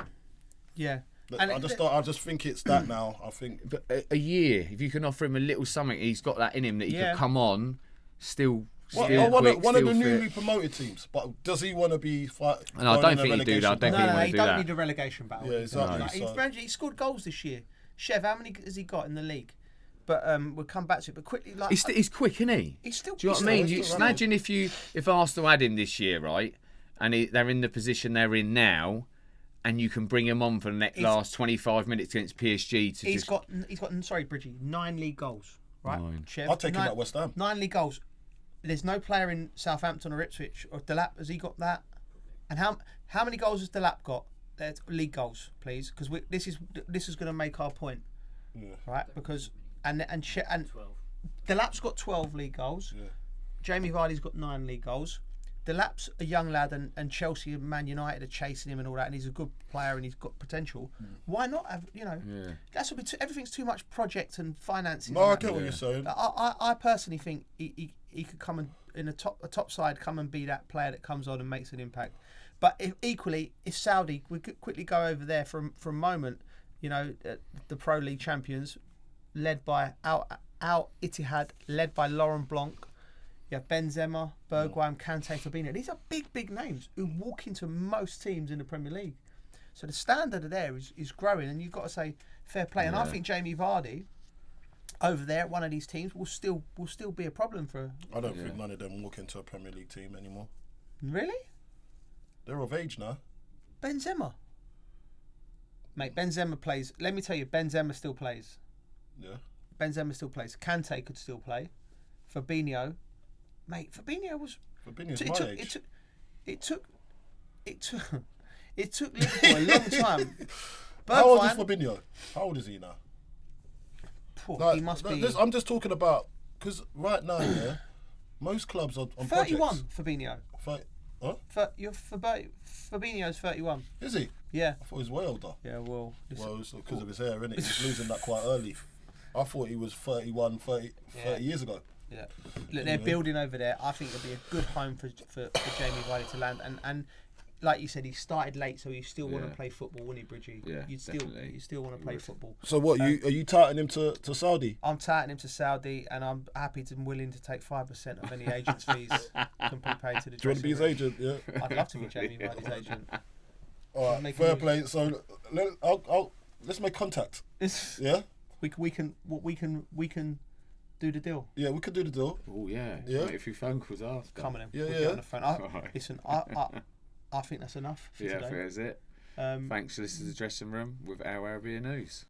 Yeah. I just think it's that now. I think But a year, if you can offer him a little something, he's got that in him that he can come on, still. One of the newly promoted teams, but does he want to be fight? No, I don't think he do that. I don't think he want to he do don't that. need a relegation battle. Yeah, exactly. He scored goals this year. Chev, how many has he got in the league? But we'll come back to it. But quickly, like he's quick, isn't he? He's still. Do you know what I mean? Imagine if Arsenal had him this year, right, and they're in the position they're in now, and you can bring him on for the last 25 minutes against PSG to He's got sorry, Bridgie, 9 league goals, right? 9. Chev, I'll take him at West Ham. 9 league goals. There's no player in Southampton or Ipswich or Delap. Has he got that? And how many goals has Delap got? League goals, please, because this is going to make our point, right? Because and 12. Delap's got 12 league goals. Yeah. Jamie Vardy's got 9 league goals. Delap's a young lad, and Chelsea and Man United are chasing him and all that, and he's a good player and he's got potential. Why not have That's everything's too much project and financing. No, I get what you're saying. I personally think he could come in a top side, come and be that player that comes on and makes an impact. But if Saudi, we could quickly go over there for a moment. The Pro League champions, led by Al Ittihad, led by Laurent Blanc. You have Benzema, Bergwijn, Kante, Fabinho. These are big names who walk into most teams in the Premier League. So the standard there is growing, and you've got to say fair play. And I think Jamie Vardy over there at one of these teams will still be a problem for. I don't think none of them walk into a Premier League team anymore. Really? They're of age now. Benzema. Mate, Benzema plays. Let me tell you, Benzema still plays. Yeah. Benzema still plays. Kante could still play. Fabinho. Mate, Fabinho's my age. It took Liverpool a long time. How old is Fabinho? How old is he now? He must be. I'm just talking about because right now, most clubs are on 31. Projects. Fabinho. Huh? Fabinho's 31. Is he? Yeah. I thought he was way older. Yeah, well. It's because of his hair, isn't it? He's losing that quite early. I thought he was 30 years ago. Yeah. Look, they're building over there. I think it'll be a good home for Jamie Vardy to land. And like you said, he started late, so you still want to play football, wouldn't he, Bridgie? Yeah, you still want to play football. So what? Are you touting him to Saudi? I'm touting him to Saudi, and I'm happy and willing to take 5% of any agent's fees can be paid to the. Do you want to be his agent? Yeah. I'd love to be Jamie Vardy's agent. All right, fair play. So let's make contact. Yeah. We can do the deal. Yeah, we could do the deal. Oh yeah. Yeah. Make a few phone calls after. Come on in. Yeah, we'll get on the phone. Listen, I think that's enough for today. Fair is it. Thanks for listening to the dressing room with our Arabiya News.